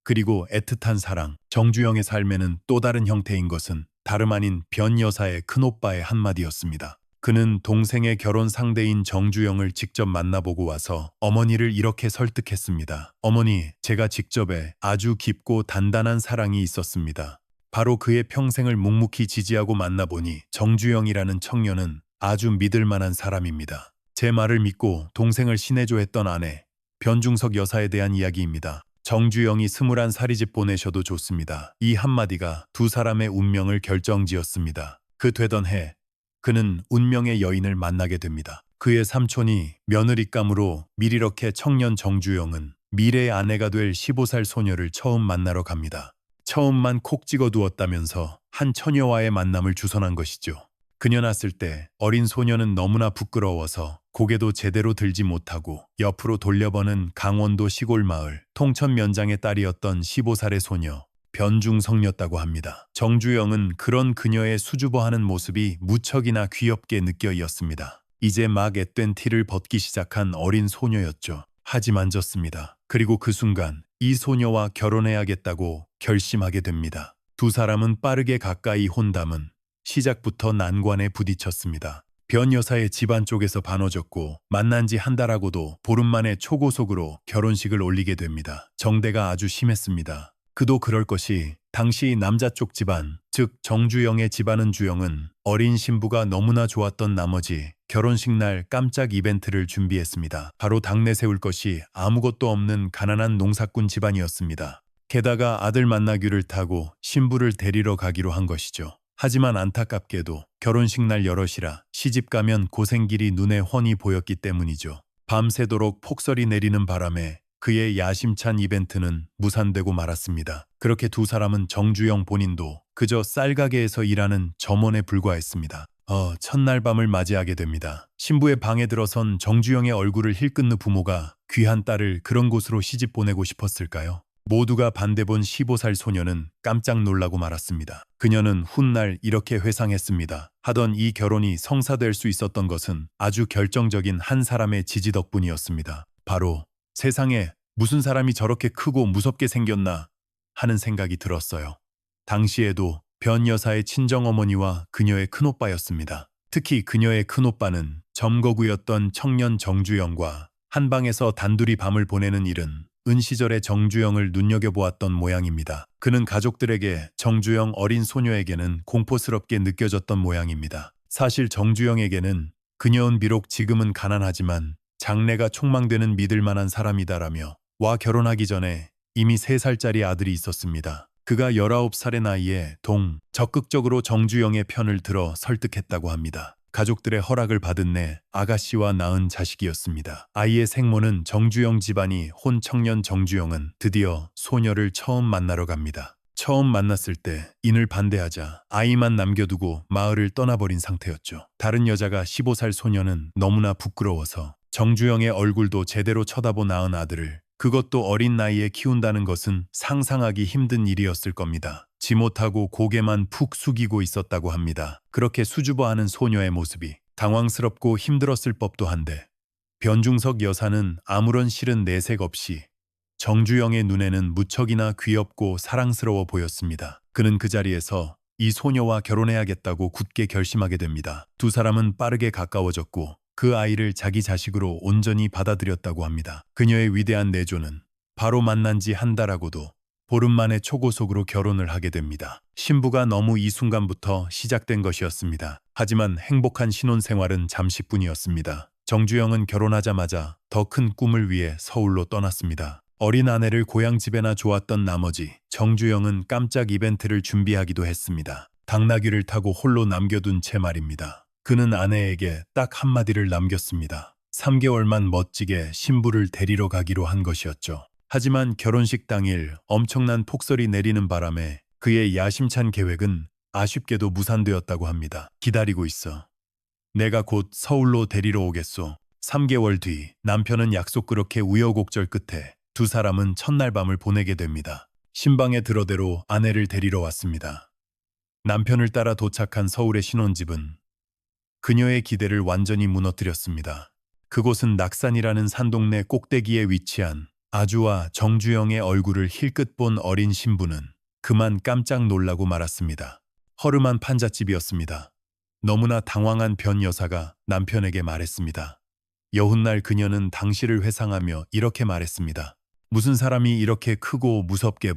그리고 애틋한 사랑. 정주영의 삶에는 또 다른 형태인 것은 다름 아닌 변 여사의 큰오빠의 한마디였습니다. 그는 동생의 결혼 상대인 정주영을 직접 만나보고 와서 어머니를 이렇게 설득했습니다. 어머니, 제가 직접에 아주 깊고 단단한 사랑이 있었습니다. 바로 그의 평생을 묵묵히 지지하고 만나보니 정주영이라는 청년은 아주 믿을 만한 사람입니다. 제 말을 믿고 동생을 신해줘 했던 아내 변중석 여사에 대한 이야기입니다. 정주영이 21살이 집 보내셔도 좋습니다. 이 한마디가 두 사람의 운명을 결정지었습니다. 그 되던 해 그는 운명의 여인을 만나게 됩니다. 그의 삼촌이 며느리감으로 미리 이렇게 청년 정주영은 미래의 아내가 될 15살 소녀를 처음 만나러 갑니다. 처음만 콕 찍어두었다면서 한 처녀와의 만남을 주선한 것이죠. 그녀 낳았을 때 어린 소녀는 너무나 부끄러워서 고개도 제대로 들지 못하고 옆으로 돌려보는 강원도 시골 마을 통천 면장의 딸이었던 15살의 소녀 변중석이었다고 합니다. 정주영은 그런 그녀의 수줍어하는 모습이 무척이나 귀엽게 느껴졌습니다. 이제 막 앳된 티를 벗기 시작한 어린 소녀였죠. 하지만 졌습니다. 그리고 그 순간 이 소녀와 결혼해야겠다고 결심하게 됩니다. 두 사람은 빠르게 가까이 혼담은 시작부터 난관에 부딪혔습니다. 변 여사의 집안 쪽에서 반어졌고 만난 지 한 달하고도 보름 만에 초고속으로 결혼식을 올리게 됩니다. 정대가 아주 심했습니다. 그도 그럴 것이 당시 남자 쪽 집안, 즉 정주영의 집안은 주영은 어린 신부가 너무나 좋았던 나머지 결혼식 날 깜짝 이벤트를 준비했습니다. 바로 당내 세울 것이 아무것도 없는 가난한 농사꾼 집안이었습니다. 게다가 아들 만나기를 타고 신부를 데리러 가기로 한 것이죠. 하지만 안타깝게도 결혼식 날 여럿이라 시집가면 고생길이 눈에 훤히 보였기 때문이죠. 밤새도록 폭설이 내리는 바람에 그의 야심찬 이벤트는 무산되고 말았습니다. 그렇게 두 사람은 정주영 본인도 그저 쌀가게에서 일하는 점원에 불과했습니다. 첫날 밤을 맞이하게 됩니다. 신부의 방에 들어선 정주영의 얼굴을 힐끗는 부모가 귀한 딸을 그런 곳으로 시집 보내고 싶었을까요? 모두가 반대 본 15살 소녀는 깜짝 놀라고 말았습니다. 그녀는 훗날 이렇게 회상했습니다. 하던 이 결혼이 성사될 수 있었던 것은 아주 결정적인 한 사람의 지지 덕분이었습니다. 바로 세상에 무슨 사람이 저렇게 크고 무섭게 생겼나 하는 생각이 들었어요. 당시에도 변 여사의 친정어머니와 그녀의 큰오빠였습니다. 특히 그녀의 큰오빠는 점거구였던 청년 정주영과 한 방에서 단둘이 밤을 보내는 일은 은시절의 정주영을 눈여겨보았던 모양입니다. 그는 가족들에게 정주영 어린 소녀에게는 공포스럽게 느껴졌던 모양입니다. 사실 정주영에게는 그녀는 비록 지금은 가난하지만 장래가 촉망되는 믿을 만한 사람이다라며 와 결혼하기 전에 이미 3살짜리 아들이 있었습니다. 그가 19살의 나이에 적극적으로 정주영의 편을 들어 설득했다고 합니다. 가족들의 허락을 받은 내 아가씨와 낳은 자식이었습니다. 아이의 생모는 정주영 집안이 혼 청년 정주영은 드디어 소녀를 처음 만나러 갑니다. 처음 만났을 때 인을 반대하자 아이만 남겨두고 마을을 떠나버린 상태였죠. 다른 여자가 15살 소녀는 너무나 부끄러워서 정주영의 얼굴도 제대로 쳐다보 낳은 아들을 그것도 어린 나이에 키운다는 것은 상상하기 힘든 일이었을 겁니다. 지못하고 고개만 푹 숙이고 있었다고 합니다. 그렇게 수줍어하는 소녀의 모습이 당황스럽고 힘들었을 법도 한데 변중석 여사는 아무런 실은 내색 없이 정주영의 눈에는 무척이나 귀엽고 사랑스러워 보였습니다. 그는 그 자리에서 이 소녀와 결혼해야겠다고 굳게 결심하게 됩니다. 두 사람은 빠르게 가까워졌고 그 아이를 자기 자식으로 온전히 받아들였다고 합니다. 그녀의 위대한 내조는 바로 만난 지 한 달하고도 보름 만에 초고속으로 결혼을 하게 됩니다. 신부가 너무 이 순간부터 시작된 것이었습니다. 하지만 행복한 신혼생활은 잠시뿐이었습니다. 정주영은 결혼하자마자 더 큰 꿈을 위해 서울로 떠났습니다. 어린 아내를 고향집에나 좋았던 나머지 정주영은 깜짝 이벤트를 준비하기도 했습니다. 당나귀를 타고 홀로 남겨둔 채 말입니다. 그는 아내에게 딱 한마디를 남겼습니다. 3개월만 멋지게 신부를 데리러 가기로 한 것이었죠. 하지만 결혼식 당일 엄청난 폭설이 내리는 바람에 그의 야심찬 계획은 아쉽게도 무산되었다고 합니다. 기다리고 있어. 내가 곧 서울로 데리러 오겠소. 3개월 뒤 남편은 약속 그렇게 우여곡절 끝에 두 사람은 첫날 밤을 보내게 됩니다. 신방에 들어대로 아내를 데리러 왔습니다. 남편을 따라 도착한 서울의 신혼집은 그녀의 기대를 완전히 무너뜨렸습니다. 그곳은 낙산이라는 산동네 꼭대기에 위치한 아주와 정주영의 얼굴을 힐끗 본 어린 신부는 그만 깜짝 놀라고 말았습니다. 허름한 판잣집이었습니다. 너무나 당황한 변 여사가 남편에게 말했습니다. 여훗날 그녀는 당시를 회상하며 이렇게 말했습니다. 무슨 사람이 이렇게 크고 무섭게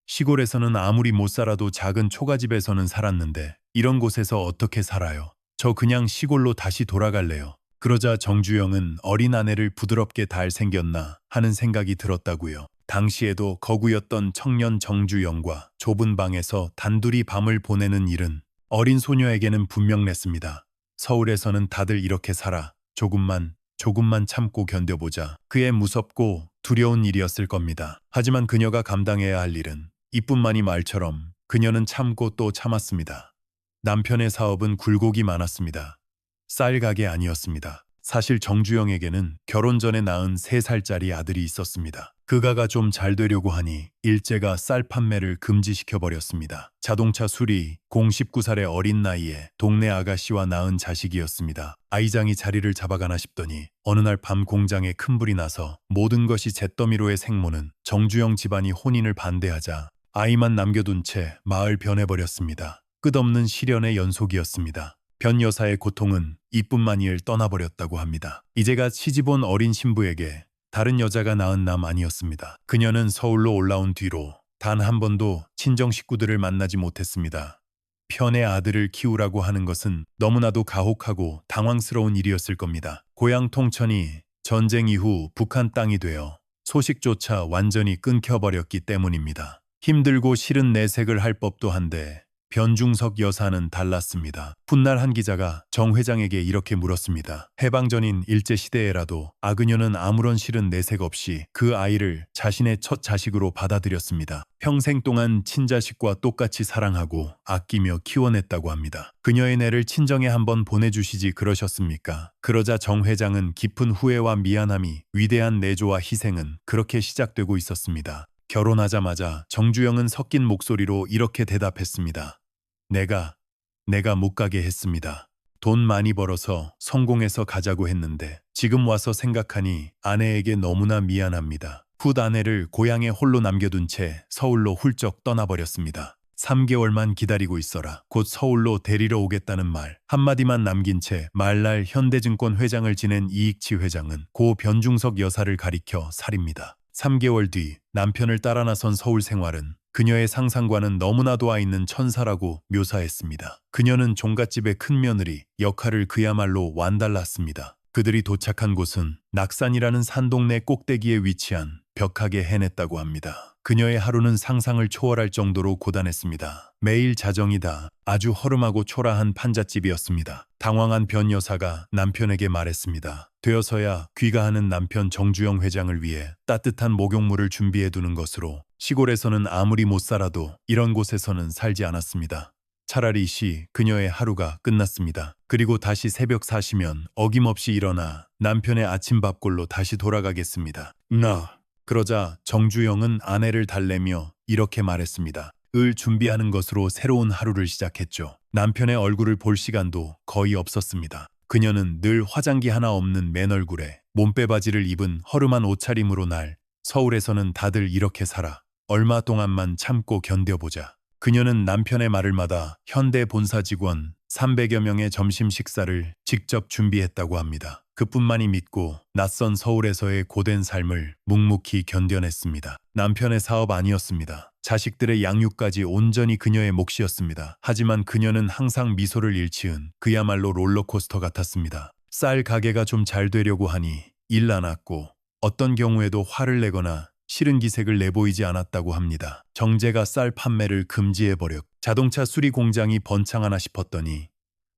시골에서는 아무리 못 살아도 작은 초가집에서는 살았는데 이런 곳에서 어떻게 살아요? 저 그냥 시골로 다시 돌아갈래요. 그러자 정주영은 어린 아내를 부드럽게 달 생겼나 하는 생각이 들었다고요. 당시에도 거구였던 청년 정주영과 좁은 방에서 단둘이 밤을 보내는 일은 어린 소녀에게는 분명했습니다. 서울에서는 다들 이렇게 살아. 조금만 참고 견뎌보자. 그의 무섭고 두려운 일이었을 겁니다. 하지만 그녀가 감당해야 할 일은 이뿐만이 말처럼 그녀는 참고 또 참았습니다. 남편의 사업은 굴곡이 많았습니다. 쌀 가게 아니었습니다. 사실 정주영에게는 결혼 전에 낳은 3살짜리 아들이 있었습니다. 그가가 좀 잘 되려고 하니 일제가 쌀 판매를 금지시켜버렸습니다. 자동차 수리, 19살의 어린 나이에 동네 아가씨와 낳은 자식이었습니다. 아이장이 자리를 잡아가나 싶더니 어느 날 밤 공장에 큰 불이 나서 모든 것이 잿더미로의 생모는 정주영 집안이 혼인을 반대하자 아이만 남겨둔 채 마을 변해버렸습니다. 끝없는 시련의 연속이었습니다. 변 여사의 고통은 이뿐만이를 떠나버렸다고 합니다. 이제가 시집온 어린 신부에게 다른 여자가 낳은 남 아니었습니다. 그녀는 서울로 올라온 뒤로 단 한 번도 친정 식구들을 만나지 못했습니다. 편의 아들을 키우라고 하는 것은 너무나도 가혹하고 당황스러운 일이었을 겁니다. 고향 통천이 전쟁 이후 북한 땅이 되어 소식조차 완전히 끊겨버렸기 때문입니다. 힘들고 싫은 내색을 할 법도 한데 변중석 여사는 달랐습니다. 훗날 한 기자가 정 회장에게 이렇게 물었습니다. 해방전인 일제시대에라도 아그녀는 아무런 싫은 내색 없이 그 아이를 자신의 첫 자식으로 받아들였습니다. 평생 동안 친자식과 똑같이 사랑하고 아끼며 키워냈다고 합니다. 그녀의 내를 친정에 한번 보내주시지 그러셨습니까? 그러자 정 회장은 깊은 후회와 미안함이 위대한 내조와 희생은 그렇게 시작되고 있었습니다. 결혼하자마자 정주영은 섞인 목소리로 이렇게 대답했습니다. 내가 못 가게 했습니다. 돈 많이 벌어서 성공해서 가자고 했는데 지금 와서 생각하니 아내에게 너무나 미안합니다. 훗 아내를 고향에 홀로 남겨둔 채 서울로 훌쩍 떠나버렸습니다. 3개월만 기다리고 있어라. 곧 서울로 데리러 오겠다는 말 한마디만 남긴 채 말날 현대증권 회장을 지낸 이익치 회장은 고 변중석 여사를 가리켜 살입니다. 3개월 뒤 남편을 따라 나선 서울 생활은 그녀의 상상과는 너무나도 아있는 천사라고 묘사했습니다. 그녀는 종갓집의 큰며느리 역할을 그야말로 완달랐습니다. 그들이 도착한 곳은 낙산이라는 산동네 꼭대기에 위치한 벽하게 해냈다고 합니다. 그녀의 하루는 상상을 초월할 정도로 고단했습니다. 매일 자정이다. 아주 허름하고 초라한 판잣집이었습니다. 당황한 변 여사가 남편에게 말했습니다. 되어서야 귀가하는 남편 정주영 회장을 위해 따뜻한 목욕물을 준비해두는 것으로 시골에서는 아무리 못 살아도 이런 곳에서는 살지 않았습니다. 차라리 그녀의 하루가 끝났습니다. 그리고 다시 새벽 4시면 어김없이 일어나 남편의 아침밥골로 다시 돌아가겠습니다. 그러자 정주영은 아내를 달래며 이렇게 말했습니다. 을 준비하는 것으로 새로운 하루를 시작했죠. 남편의 얼굴을 볼 시간도 거의 없었습니다. 그녀는 늘 화장기 하나 없는 맨 얼굴에 몸빼바지를 입은 허름한 옷차림으로 날 서울에서는 다들 이렇게 살아. 얼마 동안만 참고 견뎌보자. 그녀는 남편의 말을 받아 현대 본사 직원 300여 명의 점심 식사를 직접 준비했다고 합니다. 그뿐만이 믿고 낯선 서울에서의 고된 삶을 묵묵히 견뎌냈습니다. 남편의 사업 아니었습니다. 자식들의 양육까지 온전히 그녀의 몫이었습니다. 하지만 그녀는 항상 미소를 일치은 그야말로 롤러코스터 같았습니다. 쌀 가게가 좀 잘 되려고 하니 일 안 왔고 어떤 경우에도 화를 내거나 싫은 기색을 내보이지 않았다고 합니다. 정제가 쌀 판매를 금지해버렸고 자동차 수리 공장이 번창하나 싶었더니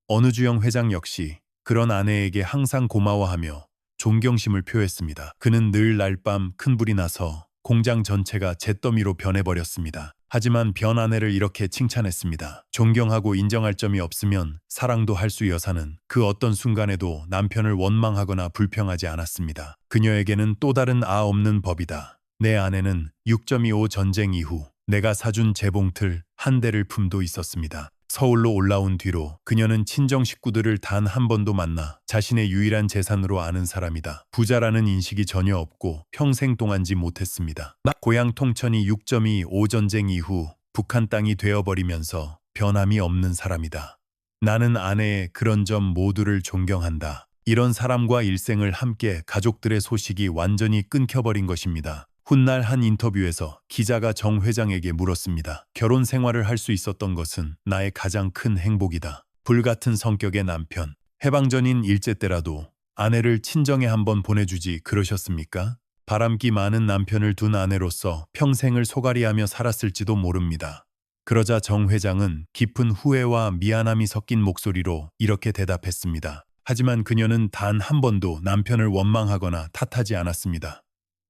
어느 주영 회장 역시 그런 아내에게 항상 고마워하며 존경심을 표했습니다. 그는 늘 날밤 큰 불이 나서 공장 전체가 잿더미로 변해버렸습니다. 하지만 변 아내를 이렇게 칭찬했습니다. 존경하고 인정할 점이 없으면 사랑도 할 수 여사는 그 어떤 순간에도 남편을 원망하거나 불평하지 않았습니다. 그녀에게는 또 다른 없는 법이다. 내 아내는 6.25 전쟁 이후 내가 사준 재봉틀 한 대를 품도 있었습니다. 서울로 올라온 뒤로 그녀는 친정 식구들을 단 한 번도 만나 자신의 유일한 재산으로 아는 사람이다. 부자라는 인식이 전혀 없고 평생 동안지 못했습니다. 고향 통천이 6.25 전쟁 이후 북한 땅이 되어버리면서 변함이 없는 사람이다. 나는 아내의 그런 점 모두를 존경한다. 이런 사람과 일생을 함께 가족들의 소식이 완전히 끊겨버린 것입니다. 훗날 한 인터뷰에서 기자가 정 회장에게 물었습니다. 결혼 생활을 할 수 있었던 것은 나의 가장 큰 행복이다. 불같은 성격의 남편. 해방전인 일제 때라도 아내를 친정에 한번 보내주지 그러셨습니까? 바람기 많은 남편을 둔 아내로서 평생을 소갈이하며 살았을지도 모릅니다. 그러자 정 회장은 깊은 후회와 미안함이 섞인 목소리로 이렇게 대답했습니다. 하지만 그녀는 단 한 번도 남편을 원망하거나 탓하지 않았습니다.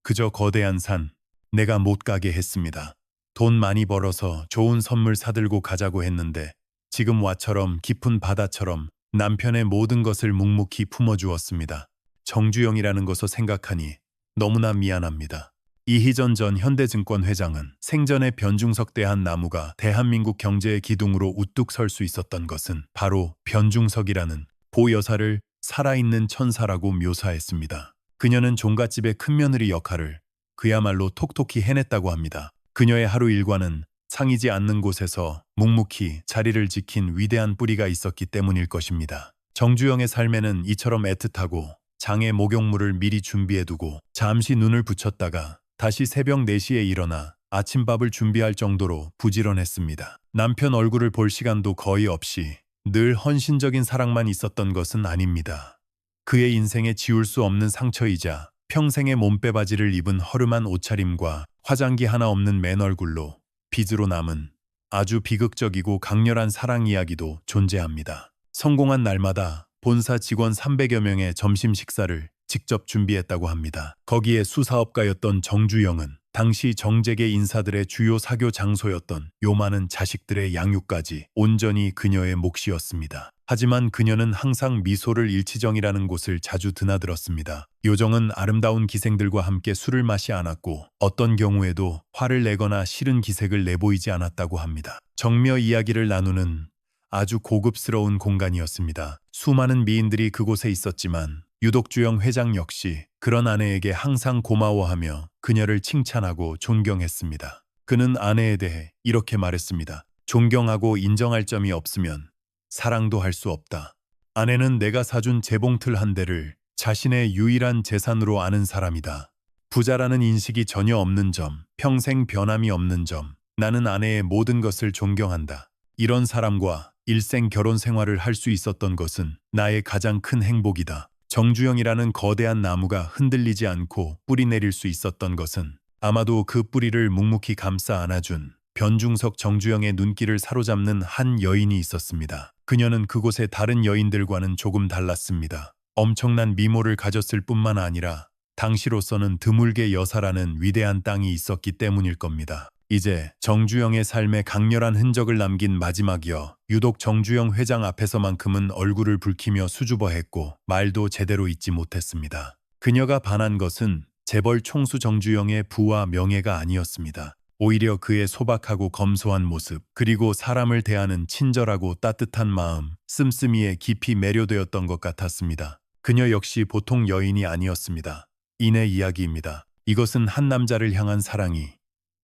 그저 거대한 산, 내가 못 가게 했습니다. 돈 많이 벌어서 좋은 선물 사들고 가자고 했는데 지금 와처럼 깊은 바다처럼 남편의 모든 것을 묵묵히 품어주었습니다. 정주영이라는 것을 생각하니 너무나 미안합니다. 이희전 전 현대증권 회장은 생전에 변중석 대한 나무가 대한민국 경제의 기둥으로 우뚝 설 수 있었던 것은 바로 변중석이라는 보 여사를 살아있는 천사라고 묘사했습니다. 그녀는 종갓집의 큰며느리 역할을 그야말로 톡톡히 해냈다고 합니다. 그녀의 하루 일과는 상이지 않는 곳에서 묵묵히 자리를 지킨 위대한 뿌리가 있었기 때문일 것입니다. 정주영의 삶에는 이처럼 애틋하고 장의 목욕물을 미리 준비해두고 잠시 눈을 붙였다가 다시 새벽 4시에 일어나 아침밥을 준비할 정도로 부지런했습니다. 남편 얼굴을 볼 시간도 거의 없이 늘 헌신적인 사랑만 있었던 것은 아닙니다. 그의 인생에 지울 수 없는 상처이자 평생의 몸빼바지를 입은 허름한 옷차림과 화장기 하나 없는 맨 얼굴로 빚으로 남은 아주 비극적이고 강렬한 사랑 이야기도 존재합니다. 성공한 날마다 본사 직원 300여 명의 점심 식사를 직접 준비했다고 합니다. 거기에 수사업가였던 정주영은 당시 정재계 인사들의 주요 사교 장소였던 요많은 자식들의 양육까지 온전히 그녀의 몫이었습니다. 하지만 그녀는 항상 미소를 일치정이라는 곳을 자주 드나들었습니다. 요정은 아름다운 기생들과 함께 술을 마시 않았고 어떤 경우에도 화를 내거나 싫은 기색을 내보이지 않았다고 합니다. 정묘 이야기를 나누는 아주 고급스러운 공간이었습니다. 수많은 미인들이 그곳에 있었지만 유독 주영 회장 역시 그런 아내에게 항상 고마워하며 그녀를 칭찬하고 존경했습니다. 그는 아내에 대해 이렇게 말했습니다. 존경하고 인정할 점이 없으면 사랑도 할 수 없다. 아내는 내가 사준 재봉틀 한 대를 자신의 유일한 재산으로 아는 사람이다. 부자라는 인식이 전혀 없는 점, 평생 변함이 없는 점, 나는 아내의 모든 것을 존경한다. 이런 사람과 일생 결혼 생활을 할 수 있었던 것은 나의 가장 큰 행복이다. 정주영이라는 거대한 나무가 흔들리지 않고 뿌리 내릴 수 있었던 것은 아마도 그 뿌리를 묵묵히 감싸 안아준 변중석 정주영의 눈길을 사로잡는 한 여인이 있었습니다. 그녀는 그곳의 다른 여인들과는 조금 달랐습니다. 엄청난 미모를 가졌을 뿐만 아니라 당시로서는 드물게 여사라는 위대한 땅이 있었기 때문일 겁니다. 이제 정주영의 삶에 강렬한 흔적을 남긴 마지막이여 유독 정주영 회장 앞에서만큼은 얼굴을 붉히며 수줍어했고 말도 제대로 잇지 못했습니다. 그녀가 반한 것은 재벌 총수 정주영의 부와 명예가 아니었습니다. 오히려 그의 소박하고 검소한 모습, 그리고 사람을 대하는 친절하고 따뜻한 마음, 씀씀이에 깊이 매료되었던 것 같았습니다. 그녀 역시 보통 여인이 아니었습니다. 이내 이야기입니다. 이것은 한 남자를 향한 사랑이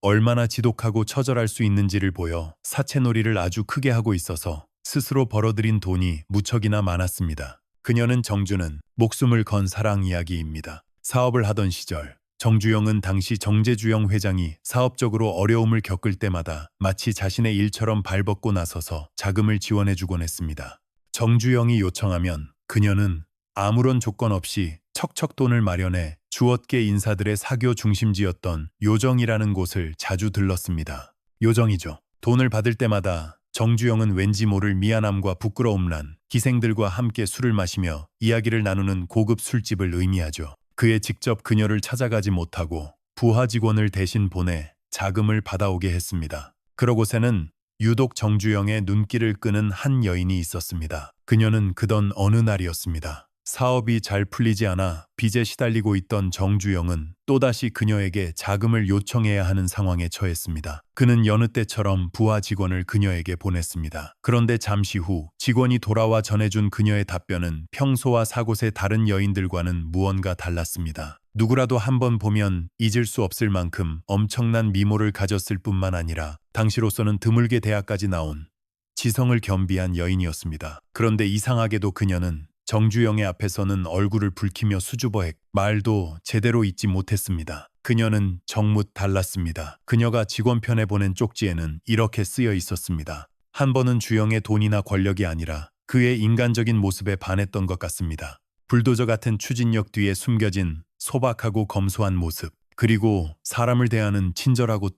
얼마나 지독하고 처절할 수 있는지를 보여 사채놀이를 아주 크게 하고 있어서 스스로 벌어들인 돈이 무척이나 많았습니다. 그녀는 정주는 목숨을 건 사랑 이야기입니다. 사업을 하던 시절 정주영은 당시 정재주영 회장이 사업적으로 어려움을 겪을 때마다 마치 자신의 일처럼 발벗고 나서서 자금을 지원해주곤 했습니다. 정주영이 요청하면 그녀는 아무런 조건 없이 척척 돈을 마련해 주업계 인사들의 사교 중심지였던 요정이라는 곳을 자주 들렀습니다. 요정이죠. 돈을 받을 때마다 정주영은 왠지 모를 미안함과 부끄러움 난 기생들과 함께 술을 마시며 이야기를 나누는 고급 술집을 의미하죠. 그에 직접 그녀를 찾아가지 못하고 부하 직원을 대신 보내 자금을 받아오게 했습니다. 그러고서는 유독 정주영의 눈길을 끄는 한 여인이 있었습니다. 그녀는 그던 어느 날이었습니다. 사업이 잘 풀리지 않아 빚에 시달리고 있던 정주영은 또다시 그녀에게 자금을 요청해야 하는 상황에 처했습니다. 그는 여느 때처럼 부하 직원을 그녀에게 보냈습니다. 그런데 잠시 후 직원이 돌아와 전해준 그녀의 답변은 평소와 사곳의 다른 여인들과는 무언가 달랐습니다. 누구라도 한번 보면 잊을 수 없을 만큼 엄청난 미모를 가졌을 뿐만 아니라 당시로서는 드물게 대학까지 나온 지성을 겸비한 여인이었습니다. 그런데 이상하게도 그녀는 정주영의 앞에서는 얼굴을 붉히며 수줍어했고 말도 제대로 잇지 못했습니다. 그녀는 정묻 달랐습니다. 그녀가 직원편에 보낸 쪽지에는 이렇게 쓰여 있었습니다. 한 번은 주영의 돈이나 권력이 아니라 그의 인간적인 모습에 반했던 것 같습니다. 불도저 같은 추진력 뒤에 숨겨진 소박하고 검소한 모습, 그리고 사람을 대하는 친절하고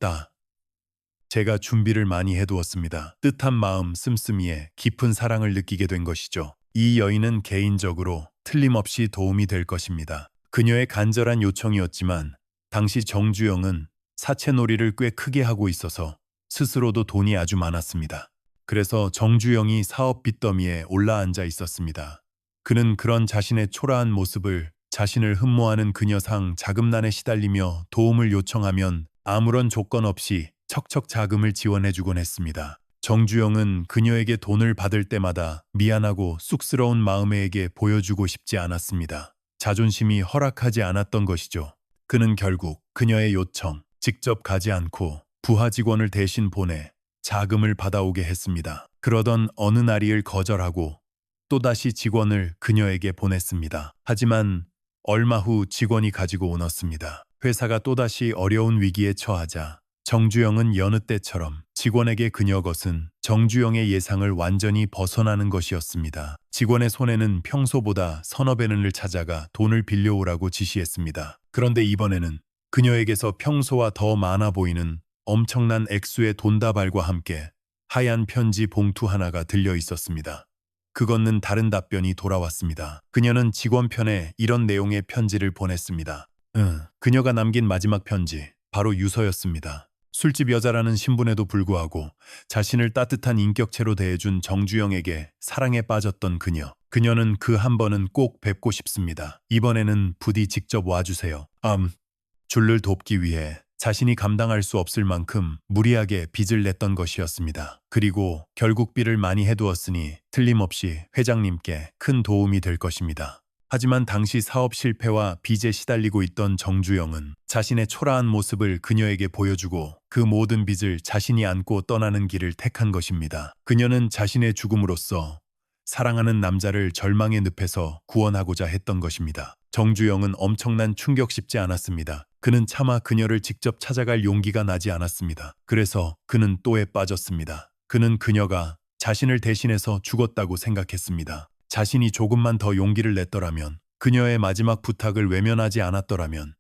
제가 준비를 많이 해두었습니다. 뜻한 마음 씀씀이에 깊은 사랑을 느끼게 된 것이죠. 이 여인은 개인적으로 틀림없이 도움이 될 것입니다. 그녀의 간절한 요청이었지만 당시 정주영은 사채놀이를 꽤 크게 하고 있어서 스스로도 돈이 아주 많았습니다. 그래서 정주영이 사업 빚더미에 올라앉아 있었습니다. 그는 그런 자신의 초라한 모습을 자신을 흠모하는 그녀 상 자금난에 시달리며 도움을 요청하면 아무런 조건 없이 척척 자금을 지원해주곤 했습니다. 정주영은 그녀에게 돈을 받을 때마다 미안하고 쑥스러운 마음에게 보여주고 싶지 않았습니다. 자존심이 허락하지 않았던 것이죠. 그는 결국 그녀의 요청, 직접 가지 않고 부하 직원을 대신 보내 자금을 받아오게 했습니다. 그러던 어느 날이을 거절하고 또다시 직원을 그녀에게 보냈습니다. 하지만 얼마 후 직원이 가지고 오었습니다. 회사가 또다시 어려운 위기에 처하자 정주영은 여느 때처럼 직원에게 그녀 것은 정주영의 예상을 완전히 벗어나는 것이었습니다. 직원의 손에는 평소보다 서너 배는 찾아가 돈을 빌려오라고 지시했습니다. 그런데 이번에는 그녀에게서 평소와 더 많아 보이는 엄청난 액수의 돈다발과 함께 하얀 편지 봉투 하나가 들려 있었습니다. 그것은 다른 답변이 돌아왔습니다. 그녀는 직원 편에 이런 내용의 편지를 보냈습니다. 그녀가 남긴 마지막 편지, 바로 유서였습니다. 술집 여자라는 신분에도 불구하고 자신을 따뜻한 인격체로 대해준 정주영에게 사랑에 빠졌던 그녀. 그녀는 그 한 번은 꼭 뵙고 싶습니다. 이번에는 부디 직접 와주세요. 줄을 돕기 위해 자신이 감당할 수 없을 만큼 무리하게 빚을 냈던 것이었습니다. 그리고 결국 빚을 많이 해두었으니 틀림없이 회장님께 큰 도움이 될 것입니다. 하지만 당시 사업 실패와 빚에 시달리고 있던 정주영은 자신의 초라한 모습을 그녀에게 보여주고 그 모든 빚을 자신이 안고 떠나는 길을 택한 것입니다. 그녀는 자신의 죽음으로써 사랑하는 남자를 절망의 늪에서 구원하고자 했던 것입니다. 정주영은 엄청난 충격 쉽지 않았습니다. 그는 차마 그녀를 직접 찾아갈 용기가 나지 않았습니다. 그래서 그는 또에 빠졌습니다. 그는 그녀가 자신을 대신해서 죽었다고 생각했습니다. 자신이 조금만 더 용기를 냈더라면, 그녀의 마지막 부탁을 외면하지 않았더라면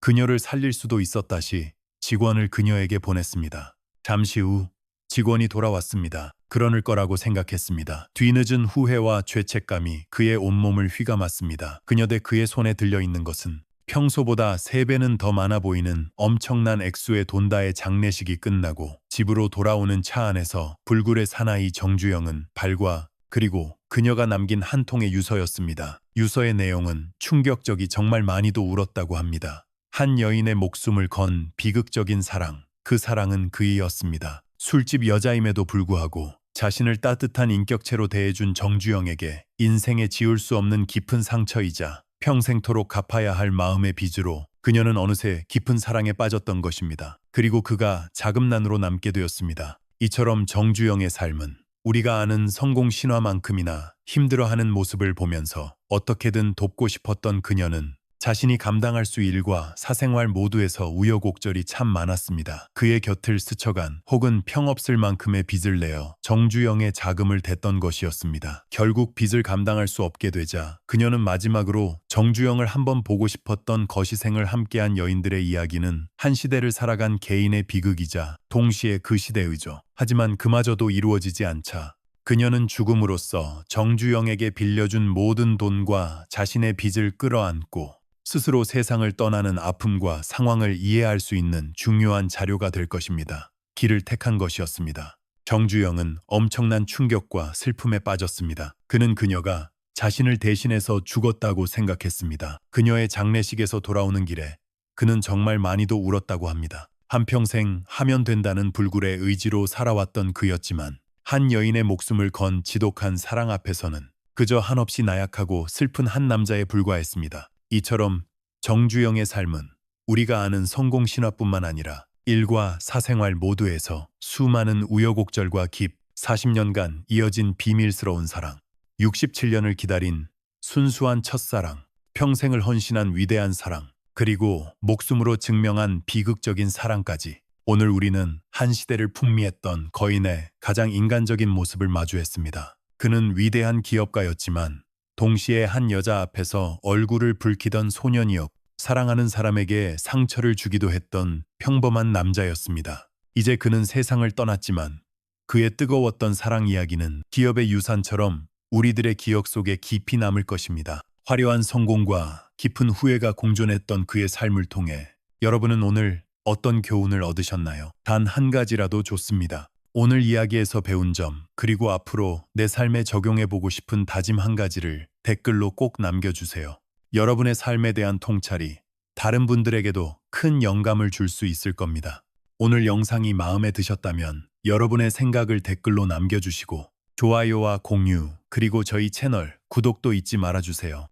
그녀를 살릴 수도 있었다시 직원을 그녀에게 보냈습니다. 잠시 후 직원이 돌아왔습니다. 그러는 거라고 생각했습니다. 뒤늦은 후회와 죄책감이 그의 온몸을 휘감았습니다. 그녀대 그의 손에 들려있는 것은 평소보다 3배는 더 많아 보이는 엄청난 액수의 돈다의 장례식이 끝나고 집으로 돌아오는 차 안에서 불굴의 사나이 정주영은 발과 그리고 그녀가 남긴 한 통의 유서였습니다. 유서의 내용은 충격적이 정말 많이도 울었다고 합니다. 한 여인의 목숨을 건 비극적인 사랑, 그 사랑은 그이였습니다. 술집 여자임에도 불구하고 자신을 따뜻한 인격체로 대해준 정주영에게 인생에 지울 수 없는 깊은 상처이자 평생토록 갚아야 할 마음의 빚으로 그녀는 어느새 깊은 사랑에 빠졌던 것입니다. 그리고 그가 자금난으로 남게 되었습니다. 이처럼 정주영의 삶은 우리가 아는 성공 신화만큼이나 힘들어하는 모습을 보면서 어떻게든 돕고 싶었던 그녀는 자신이 감당할 수 일과 사생활 모두에서 우여곡절이 참 많았습니다. 그의 곁을 스쳐간 혹은 평없을 만큼의 빚을 내어 정주영의 자금을 댔던 것이었습니다. 결국 빚을 감당할 수 없게 되자 그녀는 마지막으로 정주영을 한번 보고 싶었던 거시생을 함께한 여인들의 이야기는 한 시대를 살아간 개인의 비극이자 동시에 그 시대의죠. 하지만 그마저도 이루어지지 않자 그녀는 죽음으로써 정주영에게 빌려준 모든 돈과 자신의 빚을 끌어안고 스스로 세상을 떠나는 아픔과 상황을 이해할 수 있는 중요한 자료가 될 것입니다. 길을 택한 것이었습니다. 정주영은 엄청난 충격과 슬픔에 빠졌습니다. 그는 그녀가 자신을 대신해서 죽었다고 생각했습니다. 그녀의 장례식에서 돌아오는 길에 그는 정말 많이도 울었다고 합니다. 한평생 하면 된다는 불굴의 의지로 살아왔던 그였지만 한 여인의 목숨을 건 지독한 사랑 앞에서는 그저 한없이 나약하고 슬픈 한 남자에 불과했습니다. 이처럼 정주영의 삶은 우리가 아는 성공 신화뿐만 아니라 일과 사생활 모두에서 수많은 우여곡절과 40년간 이어진 비밀스러운 사랑, 67년을 기다린 순수한 첫사랑, 평생을 헌신한 위대한 사랑, 그리고 목숨으로 증명한 비극적인 사랑까지 오늘 우리는 한 시대를 풍미했던 거인의 가장 인간적인 모습을 마주했습니다. 그는 위대한 기업가였지만 동시에 한 여자 앞에서 얼굴을 붉히던 소년이었고 사랑하는 사람에게 상처를 주기도 했던 평범한 남자였습니다. 이제 그는 세상을 떠났지만 그의 뜨거웠던 사랑 이야기는 기업의 유산처럼 우리들의 기억 속에 깊이 남을 것입니다. 화려한 성공과 깊은 후회가 공존했던 그의 삶을 통해 여러분은 오늘 어떤 교훈을 얻으셨나요? 단 한 가지라도 좋습니다. 오늘 이야기에서 배운 점, 그리고 앞으로 내 삶에 적용해보고 싶은 다짐 한 가지를 댓글로 꼭 남겨주세요. 여러분의 삶에 대한 통찰이 다른 분들에게도 큰 영감을 줄 수 있을 겁니다. 오늘 영상이 마음에 드셨다면 여러분의 생각을 댓글로 남겨주시고 좋아요와 공유, 그리고 저희 채널 구독도 잊지 말아주세요.